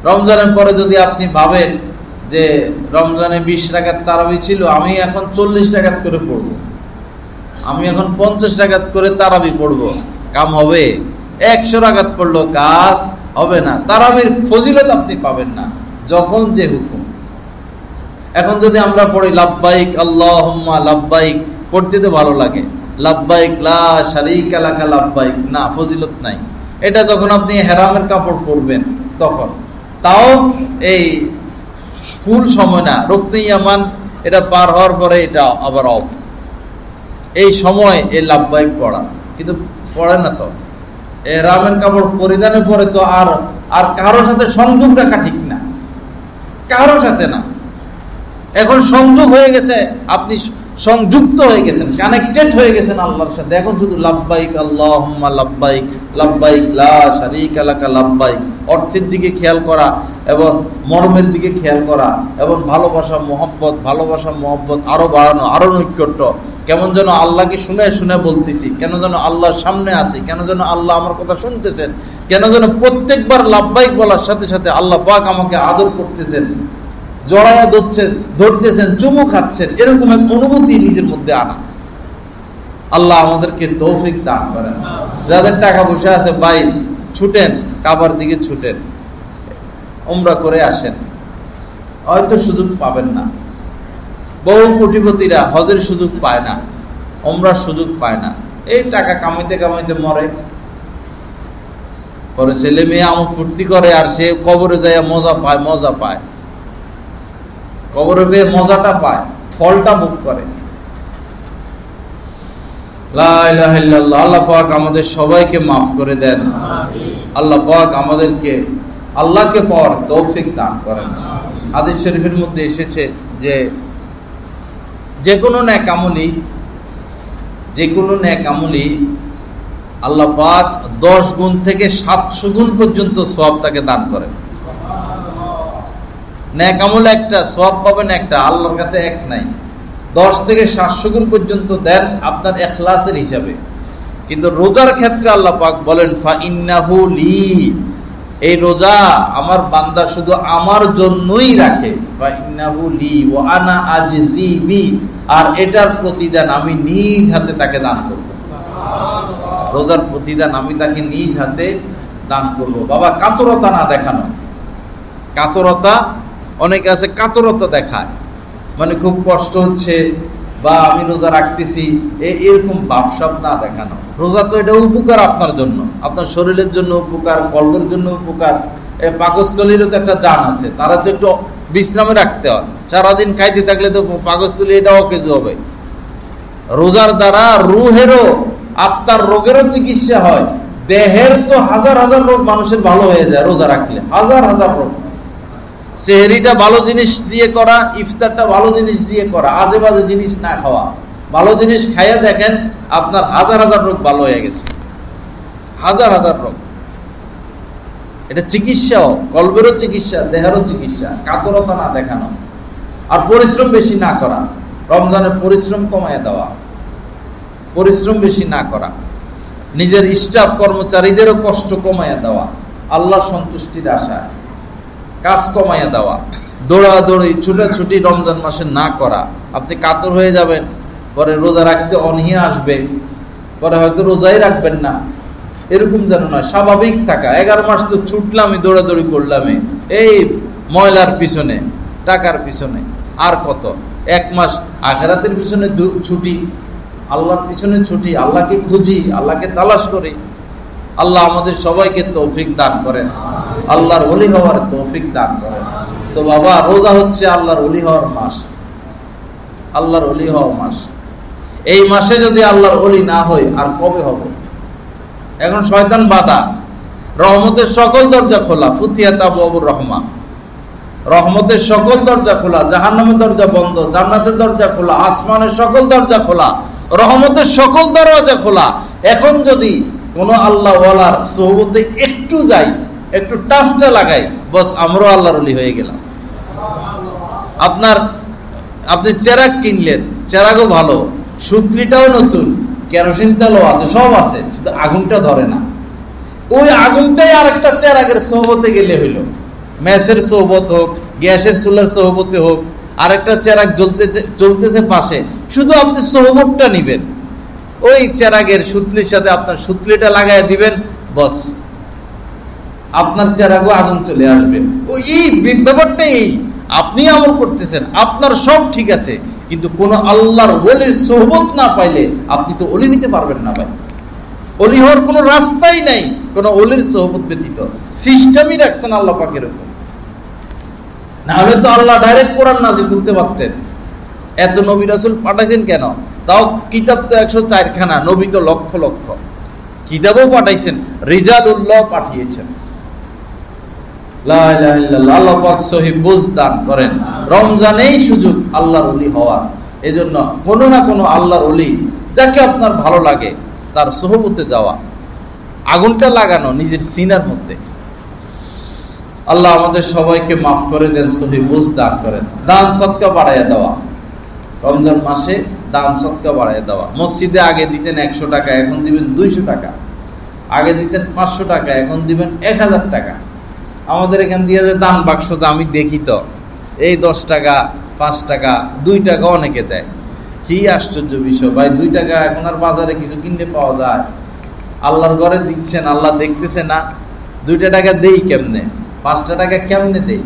রমজানের পরে যদি আপনি ভাবেন যে রমজানে 20 রাকাত তারাবি ছিল, আমি এখন 40 রাকাত করে পড়বো, আমি এখন 50 রাকাত করে তারাবি পড়বো, কাম হবে? 100 রাকাত পড়লো কাজ হবে না, তারাবির ফজিলত আপনি পাবেন না। যখন যে হুকুম, এখন যদি আমরা পড়ি লাব্বাইক আল্লাহুম্মা লাব্বাইক, পড়তে তো ভালো লাগে, লাব্বাইক লা শারীকা লাকা লাব্বাইক, না, ফজিলত নাই। এটা যখন আপনি হেরামের কাপড় পরবেন তখন, তাও এই ফুল সময় না, রুকনে ইয়ামান এটা পার হওয়ার পরে এটা আবার অফ, এই সময় এই লাব্বাইক পড়া, কিন্তু পড়ে না। তো এহরামের কাপড় পরিধানের পরে তো আর কারোর সাথে সংযোগ রাখা ঠিক না, কারোর সাথে না। এখন সংযোগ হয়ে গেছে, আপনি সংযুক্ত হয়ে গেছেন, কানেক্টেড হয়ে গেছেন আল্লাহর সাথে। এখন শুধু লাব্বাইক আল্লাহুম্মা লাব্বাইক, লাব্বাইক লা শারীকা লাকা লাব্বাইক, অর্থের দিকে খেয়াল করা এবং মর্মের দিকে খেয়াল করা এবং ভালোবাসা মহব্বত আরো বাড়ানো, আরো নৈকট্য। কেমন যেন আল্লাহকে শুনে শুনে বলতেছি, কেন যেন আল্লাহর সামনে আছি, কেন যেন আল্লাহ আমার কথা শুনতেছেন, কেন যেন প্রত্যেকবার লাব্বাইক বলার সাথে সাথে আল্লাহ পাক আমাকে আদর করতেছেন, জড়ায়া ধরতেছেন, চুমু খাচ্ছেন, এরকম এক অনুভূতি নিজের মধ্যে আনা। আল্লাহ আমাদেরকে তৌফিক দান করেন। যাদের টাকা পয়সা আছে ভাই, ছুটেন, কাবার দিকে ছুটেন, উমরা করে আসেন, হয়তো সুযোগ পাবেন না, বহু কোটিপতিরা হজের সুযোগ পায় না, ওমরার সুযোগ পায় না, এই টাকা কামাইতে কামাইতে মরে। পরে ছেলে মেয়ে আমোদ ফুর্তি করে, আর সে কবরে যায় মজা পায়, কবরে পেয়ে মজাটা পায়, ফলটা ভোগ করে। লা ইলাহা ইল্লাল্লাহ। আল্লাহ পাক আমাদের সবাইকে মাফ করে দেন। আল্লাহ পাক আমাদেরকে আল্লাহকে পাওয়ার তৌফিক দান করেন। হাদিস শরীফের মধ্যে এসেছে যে কোনো নেক আমলি আল্লাহ পাক 10 গুণ থেকে 700 গুণ পর্যন্ত সওয়াব তাকে দান করেন। নেক আমল একটা, সওয়াব পাবেন একটা, আল্লাহর কাছে এক নাই। 10 থেকে 700 গুণ পর্যন্ত দেন আপনার ইখলাসের হিসাবে। কিন্তু রোজার ক্ষেত্রে আল্লাহ পাক বলেন ফা ইন্নাহু লি, এই রোজা আমার বান্দা শুধু আমার জন্যই রাখে। ফা ইন্নাহু লি ওয়া আনা আজজি বি, আর এটার প্রতিদান আমি নিজ হাতে তাকে দান করব। রোজার প্রতিদান আমি তাকে নিজ হাতে দান করব। বাবা, কাতরতা না দেখানো। কাতরতা, অনেকে আছে কাতরতা দেখায়, মানে খুব কষ্ট হচ্ছে বা আমি রোজা রাখতেছি, এরকম ভাবসাব না দেখানো। রোজা তো এটা উপকার আপনার জন্য, আপনার শরীরের জন্য উপকার, কল্পের জন্য উপকার। পাকস্থলীরও তো একটা জান আছে, তারা তো একটু বিশ্রামে রাখতে হয়। সারাদিন খাইতে থাকলে তো পাকস্থলী এটা অকেজ হবে। রোজার দ্বারা রুহেরও, আত্মার রোগেরও চিকিৎসা হয়। দেহের তো হাজার হাজার রোগ মানুষের ভালো হয়ে যায় রোজা রাখলে, হাজার হাজার রোগ। সেহরিটা ভালো জিনিস দিয়ে করা, ইফতারটা ভালো জিনিস দিয়ে করা, আজে বাজে জিনিস না খাওয়া। ভালো জিনিস খাইয়া দেখেন আপনার হাজার হাজার রোগ ভালো হয়ে গেছে, হাজার হাজার রোগ। এটা চিকিৎসাও, কলবেরও চিকিৎসা, দেহেরও চিকিৎসা। কাতরতা না দেখানো, আর পরিশ্রম বেশি না করা। রমজানে পরিশ্রম কমাইয়া দেওয়া, পরিশ্রম বেশি না করা। নিজের স্টাফ কর্মচারীদেরও কষ্ট কমাইয়া দেওয়া, আল্লাহর সন্তুষ্টির আশায় কাজ কমাইয়া দেওয়া। দৌড়াদৌড়ি, ছুটাছুটি রমজান মাসে না করা। আপনি কাতর হয়ে যাবেন, পরে রোজা রাখতে অনীহা আসবে, পরে হয়তো রোজাই রাখবেন না। এরকম যেন নয়, স্বাভাবিক থাকা। 11 মাস তো ছুটলামই, দৌড়াদৌড়ি করলামই এই ময়লার পিছনে, টাকার পিছনে। আর কত? 1 মাস আখিরাতের পিছনে ছুটি, আল্লাহর পিছনে ছুটি, আল্লাহকে খুঁজি, আল্লাহকে তালাশ করি। আল্লাহ আমাদের সবাইকে তৌফিক দান করেন, আল্লাহর ওলি হওয়ার তৌফিক দান করেন। তো বাবা, রোজা হচ্ছে আল্লাহর ওলি হওয়ার মাস, আল্লাহর ওলি হওয়ার মাস। এই মাসে যদি আল্লাহর ওলি না হই আর কবে হবে? এখন শয়তান বাধা। রহমতের সকল দরজা খোলা, ফুতিহাত আবওয়াবুর রহমা। রহমতের সকল দরজা খোলা, জাহান্নামের দরজা বন্ধ, জান্নাতের দরজা খোলা, আসমানের সকল দরজা খোলা, রহমতের সকল দরজা খোলা। এখন যদি কোন আল্লাহ ওয়ালার সোহবতে একটু যাই, একটু টাচটা লাগাই, বস আমরাও আল্লাহর ওলি হয়ে গেলাম। আপনি চেরাগ কিনলেন, চেরাগও ভালো, সুতলিটাও নতুন, কেরোসিন তেলও আছে, সব আছে, শুধু আগুনটা ধরে না। ওই আগুনটাই আরেকটা চেরাগের সোহবতে গেলে হইলো। ম্যাচের সোহবত হোক, গ্যাসের চুলার সোহবতে হোক, আরেকটা চেরাগ জ্বলতেছে পাশে, শুধু আপনি সোহবতটা নিবেন, ওই চেরাগের সুতলির সাথে আপনার সুতলিটা লাগাই দিবেন, বস আপনার চেরাগও আগুন চলে আসবে। ওই ব্যাপারটাই এই, আপনি আমল করতেছেন, আপনার সব ঠিক আছে, কিন্তু কোন আল্লাহর ওলির সোহবত না পাইলে আপনি তো ওলি নিতে পারবেন না ভাই। ওলি হওয়ার কোনো রাস্তাই নাই কোন ওলির সোহবত ব্যতীত। সিস্টেমই রাখছেন আল্লাহ পাকের উপর, না হলে তো আল্লাহ ডাইরেক্ট কোরআন নাযিল করতে পারতেন। এত নবী রাসূল পাঠাইছেন কেন? তাও কিতাব তো 104 খানা, নবী তো লক্ষ লক্ষ, কিতাবও পাঠাইছেন, রিজালুল্লাহ পাঠিয়েছেন। লা ইলাহা ইল্লাল্লাহ। আল্লাহ পাক সহিহ বুঝ দান করেন। রমজানেই সুযোগ আল্লাহর ওলি হওয়ার। এজন্য কোনো না কোনো আল্লাহর ওলি যাকে আপনার ভালো লাগে তার সোহবতে যাওয়া, আগুনটা লাগানো নিজের সিনার মধ্যে। আল্লাহ আমাদের সবাইকে মাফ করে দেন, সহিহ বুঝ দান করেন। দান সদকা বাড়াইয়া দেওয়া, রমজান মাসে দান সদকা বাড়াইয়া দেওয়া। মসজিদে আগে দিতেন 100 টাকা, এখন দিবেন 200 টাকা। আগে দিতেন 500 টাকা, এখন দিবেন 1000 টাকা। আমাদের এখান দিয়ে যে দান বাক্স, আমি দেখি তো এই 10 টাকা, 5 টাকা, 2 টাকা অনেকে দেয়। কি আশ্চর্য বিষয় ভাই, 2 টাকা এখন আর বাজারে কিছু কিনতে পাওয়া যায়? আল্লাহর ঘরে দিচ্ছেন, আল্লাহ দেখতেছে না? 2 টাকা দেই কেমনে, 5 টাকা কেমনে দেই?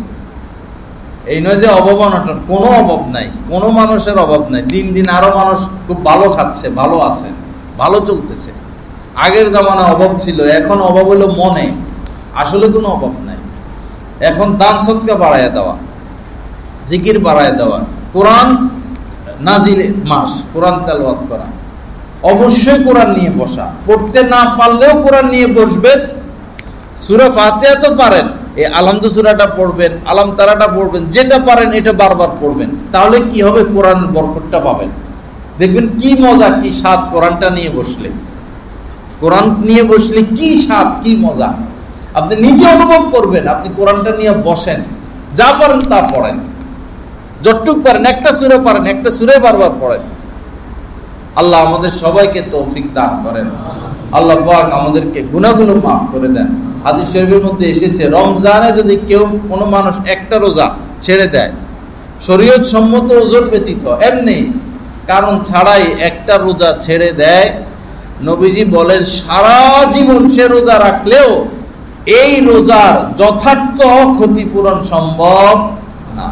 এই নয় যে অভাব অনটন, কোনো অভাব নাই, কোনো মানুষের অভাব নাই। দিন দিন আরো মানুষ খুব ভালো খাচ্ছে, ভালো আছে, ভালো চলতেছে। আগের জামানা অভাব ছিল, এখন অভাব হলো মনে, আসলে কোনো অভাব নাই। এখন দান সদকা বাড়ায় দেওয়া, জিকির বাড়ায় দেওয়া, কোরআন নাজিল মাস, কোরআন তেলাওয়াত করা, অবশ্যই কোরআন নিয়ে বসা, পড়তে না পারলেও কোরআন নিয়ে বসবেন। সূরা ফাতিহা তো পারেন, এই আলহামদু সূরাটা পড়বেন, আলাম তারাটা পড়বেন, যেটা পারেন এটা বারবার পড়বেন। তাহলে কি হবে, কোরআনের বরকতটা পাবেন। দেখবেন কি মজা, কি স্বাদ কোরআনটা নিয়ে বসলে। কোরআন নিয়ে বসলে কি স্বাদ, কি মজা আপনি নিজে অনুভব করবেন। আপনি কোরআনটা নিয়ে বসেন, যা পারেন তা পড়েন, যতটুক পারেন, একটা সূরা পারেন, একটা সূরা বারবার পড়েন। আল্লাহ আমাদের সবাইকে তৌফিক দান করেন। আল্লাহ পাক আমাদেরকে গুনাহগুলো মাফ করে দেন। হাদিস শরীফের মধ্যে এসেছে, রমজানে যদি কেউ কোনো মানুষ একটা রোজা ছেড়ে দেয়, শরীয়ত সম্মত ওজর ব্যতীত, এমনি কারণ ছাড়াই একটা রোজা ছেড়ে দেয়, নবীজি বলেন সারা জীবন সে রোজা রাখলেও এই রোজার যথার্থ ক্ষতিপূরণ সম্ভব না।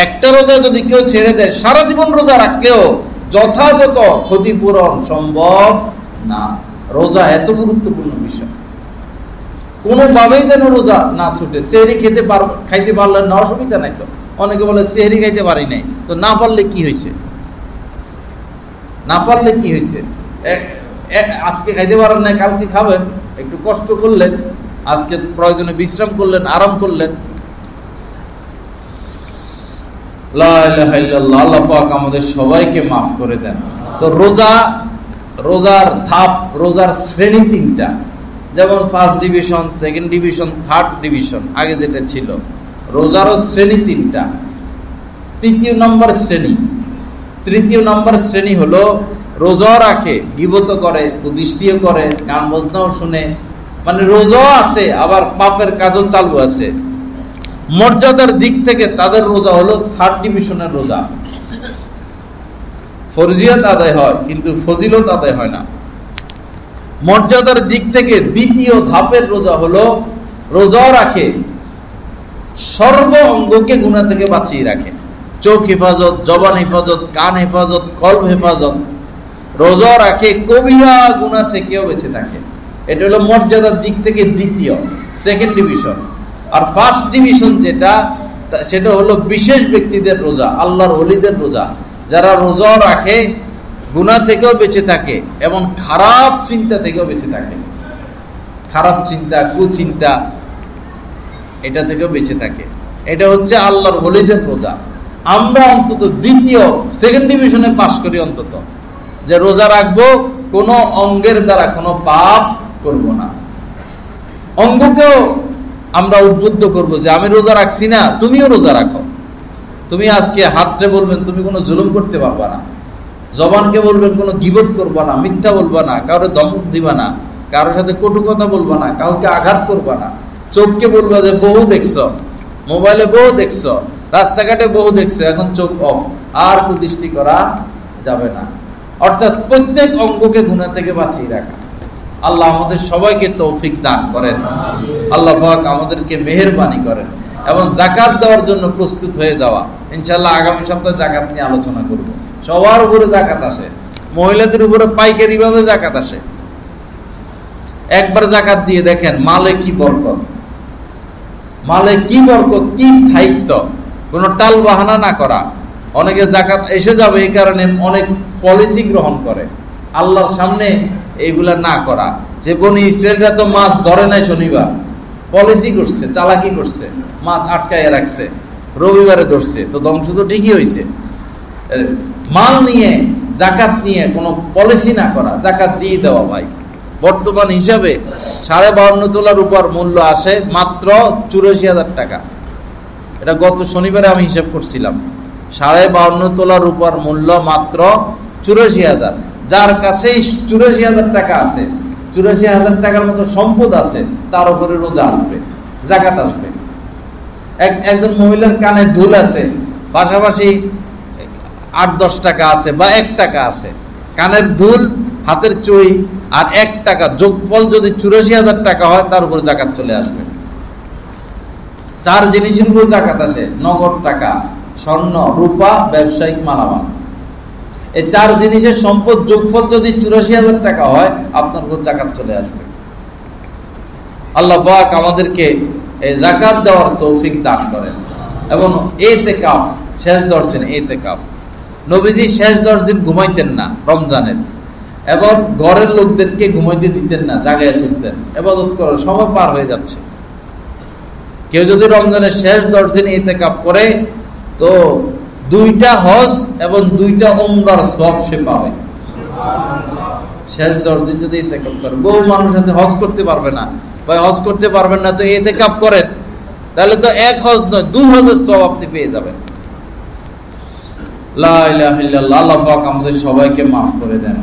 একটা রোজা যদি কেউ ছেড়ে দেয়, সারা জীবন রোজা রাখলেও যথাযথ ক্ষতিপূরণ সম্ভব না। রোজা এত গুরুত্বপূর্ণ বিষয়, কোনোভাবেই যেন রোজা না ছুটে। সেহরি খাইতে পারলেন না, অসুবিধা নাই তো। অনেকে বলে সেহরি খাইতে পারি নাই, তো না পারলে কি হয়েছে? না পারলে কি হয়েছে? আজকে খাইতে পারেন না, কালকে খাবেন, একটু কষ্ট করলেন, আজকে প্রয়োজনে বিশ্রাম করলেন, আরাম করলেন। লা ইলাহা ইল্লাল্লাহ। আল্লাহ পাক আমাদের সবাইকে মাফ করে দেন। তো রোজার ধাপ, রোজার শ্রেণী তিনটা, যেমন first division, second division, third division, আগে যেটা ছিল। রোজারও শ্রেণী তিনটা। তৃতীয় নম্বর শ্রেণী হলো রোজা রাখে, গীবত করে, কুদৃষ্টিও করে, গান বাজনাও শুনে, মানে রোজা আছে আবার পাপের কাজও চালু আছে। মর্যাদার দিক থেকে তাদের রোজা হলো থার্ড ডিভিশনের রোজা। ফরজিয়াত আদায় হয় কিন্তু ফজিলত আদায় হয় না। মর্যাদার দিক থেকে দ্বিতীয় ধাপের রোজা হলো রোজা রাখে, সর্ব অঙ্গকে গুনাহ থেকে বাঁচিয়ে রাখে। চোখ হেফাজত, জবান হেফাজত, কান হেফাজত, কলব হেফাজত। রোজা রাখে, কবিরা গুনাহ থেকেও বেঁচে থাকে। এটা হলো মর্যাদার দিক থেকে দ্বিতীয়, সেকেন্ড ডিভিশন। আর ফার্স্ট ডিভিশন যেটা, সেটা হলো বিশেষ ব্যক্তিদের রোজা, আল্লাহর ওলিদের রোজা, যারা রোজা রাখে, গুনাহ থেকেও বেঁচে থাকে এবং খারাপ চিন্তা থেকেও বেঁচে থাকে। খারাপ চিন্তা, কুচিন্তা, এটা থেকেও বেঁচে থাকে। এটা হচ্ছে আল্লাহর ওলিদের রোজা। আমরা অন্তত দ্বিতীয়, সেকেন্ড ডিভিশনে পাস করি অন্তত, যে রোজা রাখবো, কোনো অঙ্গের দ্বারা কোনো পাপ করব না। অঙ্গকেও আমরা উদ্বুদ্ধ করব যে আমি রোজা রাখছি না, তুমিও রোজা রাখো। তুমি আজকে হাতরে বলবেন তুমি কোনো জুলুম করতে পারবা না, জবানকে বলবেন কোনো গীবত করবা না, মিথ্যা বলবা না, কারো ধমক দিবা না, কারোর সাথে কটু কথা বলবা না, কাউকে আঘাত করবা না। চোখকে বলবা যে বহু দেখছো, মোবাইলে বহু দেখছো, রাস্তাঘাটে বহু দেখছো, এখন চোখ অফ, আর কুদৃষ্টি করা যাবে না। অর্থাৎ প্রত্যেক অঙ্গকে গুনাহ থেকে বাঁচিয়ে রাখা। আল্লাহ আমাদের সবাইকে তৌফিক দান করেন। আল্লাহ পাক আমাদেরকে মেহেরবানি করেন এবং যাকাত দেওয়ার জন্য প্রস্তুত হয়ে যাওয়া। ইনশাআল্লাহ আগামী সপ্তাহে যাকাত নিয়ে আলোচনা করব। সবার উপরে যাকাত আসে, মহিলাদের উপরে পাইকারি ভাবে যাকাত আসে। একবার যাকাত দিয়ে দেখেন মালে কি বরকত, মালে কি বরকত, কি স্থায়িত্ব, কোনো টাল বাহানা না করা। অনেকে যাকাত এসে যাবে এই কারণে অনেক পলিসি গ্রহণ করে, আল্লাহর সামনে এইগুলা না করা। যে বনি ইসরায়েলরা তো মাছ ধরে নাই শনিবার, পলিসি করছে, চালাকি করছে, মাছ আটকায় রাখছে, রবিবারে ধরছে, তো ধ্বংস তো ঠিকই হয়েছে। মাল নিয়ে, যাকাত নিয়ে কোনো পলিসি না করা, যাকাত দিয়ে দেওয়া। ভাই বর্তমান হিসাবে 52.5 তোলার উপর মূল্য আসে মাত্র 84,000 টাকা। এটা গত শনিবারে আমি হিসাব করছিলাম। 52.5 তোলার উপর মূল্য মাত্র 84,000। যার কাছে 84,000 টাকা আছে, 84,000 টাকার মতো সম্পদ আছে, তার উপরে রোজা আসবে, যাকাত আসবে। একজন মহিলার কানে দুল আছে, পাশাপাশি 8-10 টাকা আছে বা 1 টাকা আছে, কানের দুল, হাতের চুড়ি আর 1 টাকা যোগফল যদি 84,000 টাকা হয়, তার উপর যাকাত চলে আসবে। 4 জিনিসের উপর যাকাত আসে: নগদ টাকা, স্বর্ণ, রূপা, ব্যবসায়িক মালামাল। এই 4 জিনিসের সম্পদ যোগফল যদি 84,000 টাকা হয়, আপনার উপর যাকাত চলে আসবে। আল্লাহ পাক আমাদেরকে এই যাকাত দেওয়ার তৌফিক দান করেন। এবং ইতিকাফ, শেষ 10 দিন ইতিকাফ। নবীজি শেষ 10 দিন ঘুমাইতেন না রমজানের, এবং ঘরের লোকদেরকে ঘুমাইতে দিতেন না, জাগায় তুলতেন, ইবাদত করার সময় পার হয়ে যাচ্ছে। কেউ যদি রমজানের শেষ 10 দিন ইতিকাফ করে, তো 2টা হজ এবং 2টা উমরার সওয়াব সে পাবে। শেষ 10 দিন যদি ইতিকাফ করে, বহু মানুষ আছে হজ করতে পারবে না, ভাই হজ করতে পারবেন না তো ইতিকাফ করেন, তাহলে তো 1 হজ নয় 2 হজের সওয়াব আপনি পেয়ে যাবেন। লা ইলাহা ইল্লাল্লাহ। আল্লাহ পাক আমাদের সবাইকে মাফ করে দেন।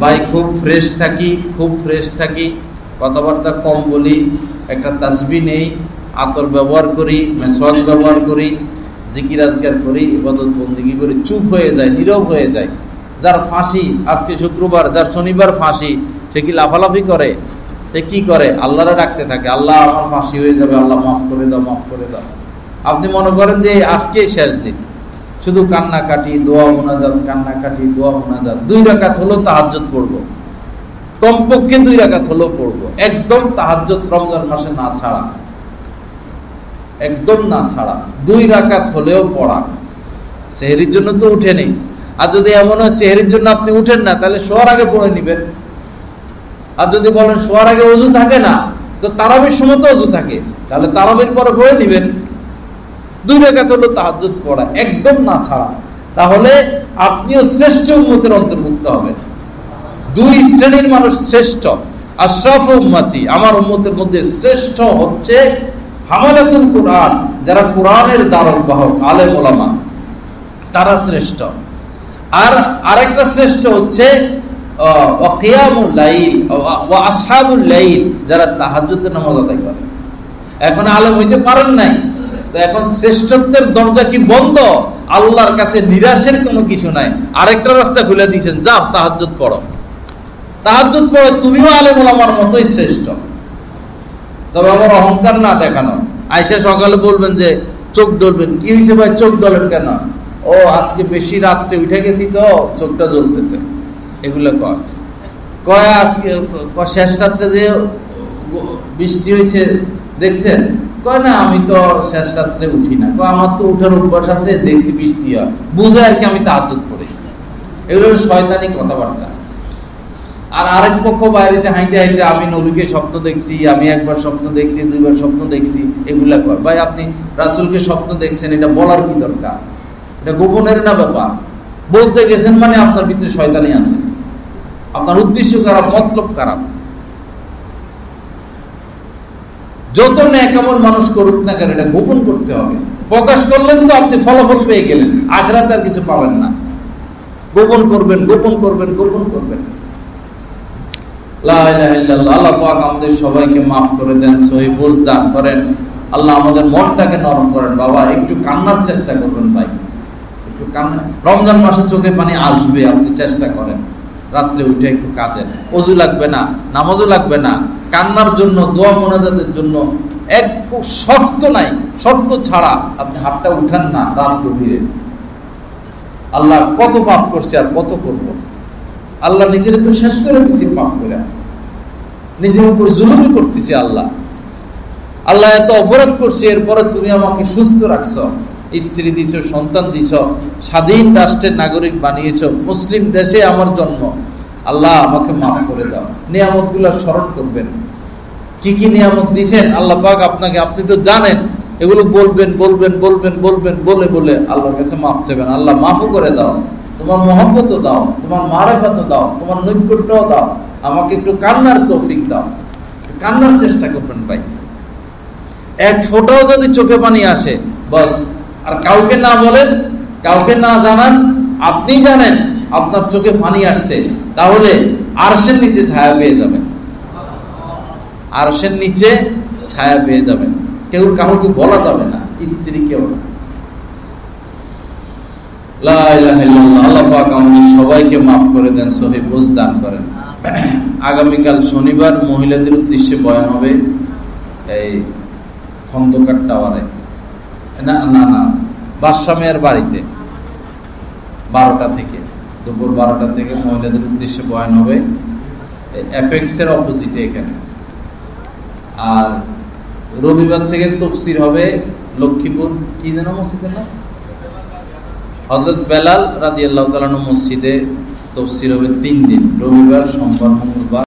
ভাই খুব ফ্রেশ থাকি, কথাবার্তা কম বলি, একটা তাসবিহ নেই, আতর ব্যবহার করি, মেসওয়াক ব্যবহার করি, জিকির আজকার করি, ইবাদত বন্দেগী করি, চুপ হয়ে যায়, নীরব হয়ে যায়। যার ফাঁসি, আজকে শুক্রবার, যার শনিবার ফাঁসি, সে কি লাফালাফি করে? সে কি করে? আল্লাহরে ডাকতে থাকে, আল্লাহ আমার ফাঁসি হয়ে যাবে, আল্লাহ মাফ করে দাও, মাফ করে দাও। আপনি মনে করেন যে আজকে শেষ দিন, শুধু কান্নাকাটি, দোয়া মুনাজাত, কান্নাকাটি, দোয়া মুনাজাত। 2 রাকাত হলো তাহাজ্জুদ পড়বো, কমপক্ষে 2 রাকাত হলো পড়বো, একদম তাহাজ্জুদ রমজান মাসে না ছাড়া, একদম না ছাড়া 2 রাকাত হলেও পড়া। সেহরির জন্য তো উঠে নেই, আর যদি এমন হয় সেহরির জন্য আপনি উঠেন না, তাহলে শোয়ার আগে পড়ে নিবেন। আর যদি বলেন শোয়ার আগে ওযু থাকে না, তো তারাবির সময় তো ওযু থাকে, তাহলে তারাবির পরে পড়ে নিবেন। 2 রাকাত হলো তাহাজ্জুদ পড়া, একদম না ছাড়া। তাহলে আপনিও শ্রেষ্ঠ উম্মতের অন্তর্ভুক্ত হবেন। 2 শ্রেণীর মানুষ শ্রেষ্ঠ। আশরাফু উম্মতি, আমার উম্মতের মধ্যে শ্রেষ্ঠ হচ্ছে হামালাতুল কুরআন, যারা কোরআনের দ্বারক বাহক, আলেম ওলামা, তারা শ্রেষ্ঠ। আর আরেকটা শ্রেষ্ঠ হচ্ছে কিয়ামুল লাইল ওয়া আসহাবুল লাইল, যারা তাহাজ্জুদের নামাজ আদায় করে। এখন আলেম হইতে পারেন নাই, তো এখন শ্রেষ্ঠত্বের দরজা কি বন্ধ? আল্লাহর কাছে নিরাশের কোনো কিছু নাই। আরেকটা রাস্তা খুলে দিয়েছেন, যাও তাহাজ্জুদ পড়ো, তাহাজ্জুদ পড়ো, তুমিও আলেম ওলামার মতোই শ্রেষ্ঠ। তবে আমার অহংকার না দেখানো। আয়েশা সকালে বলবেন যে চোখ ডলবেন, কি হয়েছে ভাই চোখ ডলেন কেন? ও আজকে বেশি রাত্রে উঠে গেছি তো চোখটা জ্বলতেছে, এগুলো কয় আজকে শেষ রাত্রে যে বৃষ্টি হয়েছে দেখছেন? কয় না, আমি তো শেষ রাত্রে উঠি না, আমার তো উঠার অভ্যাস আছে, দেখছি বৃষ্টি হয়, বুঝে আর কি আমি তাহাজ্জুদ পড়ি। এগুলো শয়তানি কথাবার্তা। আর আরেক পক্ষ বাইরে হাইটে হাইটে আমি নবীকে স্বপ্ন দেখছি, আমি একবার স্বপ্ন দেখছি, 2বার স্বপ্ন দেখছি, এগুলা কয়। ভাই আপনি রাসূলকে স্বপ্ন দেখছেন, এটা বলার কি দরকার? এটা গোপনের না ব্যাপার। বলতে গেছেন মানে আপনার ভিতরে শয়তানি আছে, আপনার উদ্দেশ্য খারাপ, মতলব খারাপ। যত নেকামল মানুষ করুক না কেন, এটা গোপন করতে হবে। প্রকাশ করলেন তো আপনি ফলাফল পেয়ে গেলেন, আখিরাতে আর কিছু পাবেন না। গোপন করবেন, গোপন করবেন, গোপন করবেন। লা ইলাহা ইল্লাল্লাহ। আল্লাহ পাক আমাদের সবাইকে মাফ করে দেন, সহিহ বুঝ দান করেন। আল্লাহ আমাদের মনটাকে নরম করেন। বাবা একটু কান্নার চেষ্টা করবেন ভাই, একটু কান্না। রমজান মাসে চোখে পানি আসবে, আপনি চেষ্টা করেন রাত্রে উঠে একটু কাঁদেন। ওযু লাগবে না, নামাজও লাগবে না, কান্নার জন্য, দোয়া মুনাজাতের জন্য এক শর্ত নাই, শর্ত ছাড়া আপনি হাতটা উঠান না রাত গভীরে। আল্লাহ কত পাপ করছে আর কত করবো? আল্লাহ নিজের তো শেষ করে দিচ্ছি পাপ করে, নিজের উপর জুলুম করতেছি। আল্লাহ আল্লাহ এত অপরাধ করছে, এরপরে তুমি আমাকে সুস্থ রাখছো, স্ত্রী দিছ, সন্তান দিছ, স্বাধীন রাষ্ট্রের নাগরিক বানিয়েছ, মুসলিম দেশে আমার জন্ম। আল্লাহ আমাকে মাফ করে দাও। নিয়ামত গুলা স্মরণ করবেন, কি কি নিয়ামত দিছেন আল্লাহ পাক আপনাকে, আপনি তো জানেন। এগুলো বলবেন বলবেন বলবেন বলবেন, বলে বলে আল্লাহর কাছে মাফ চাইবেন। আল্লাহ মাফও করে দাও, তোমার মহব্বতও দাও, তোমার মারেফাতও দাও, তোমার নৈকট্যও দাও, আমাকে একটু কান্নার তৌফিক দাও। কান্নার চেষ্টা করবেন ভাই। এক ফোঁটাও যদি চোখে পানি আসে বাস, আর কাউকে না বলেন, কাউকে না জানান, আপনি জানেন আপনার চোখে পানি আসছে, তাহলে আরশের নিচে ছায়া পেয়ে যাবেন, আরশের নিচে ছায়া পেয়ে যাবেন। কেউ কাউকে বলা যাবে না, স্ত্রী কেউ না। লা ইলাহা ইল্লাল্লাহ। আল্লাহ পাক আমাদের সবাইকে মাফ করে দেন, সহিহ বুঝ দান করেন। আগামীকাল শনিবার মহিলাদের উদ্দেশ্যে বয়ান হবে এই খন্দকার টাওয়ারে। না না না, বাদশাহ মেয়ের বাড়িতে 12টা থেকে, দুপুর 12টা থেকে মহিলাদের উদ্দেশ্যে বয়ান হবে অ্যাপেক্সের অপোজিটে এখানে। আর রবিবার থেকে তাফসীর হবে লক্ষ্মীপুর কি যেন মসজিদের নাম, হযরত বেলাল রাদিয়াল্লাহু তাআলা মসজিদে তাফসীর হবে 3 দিন, রবিবার, সোমবার, মঙ্গলবার।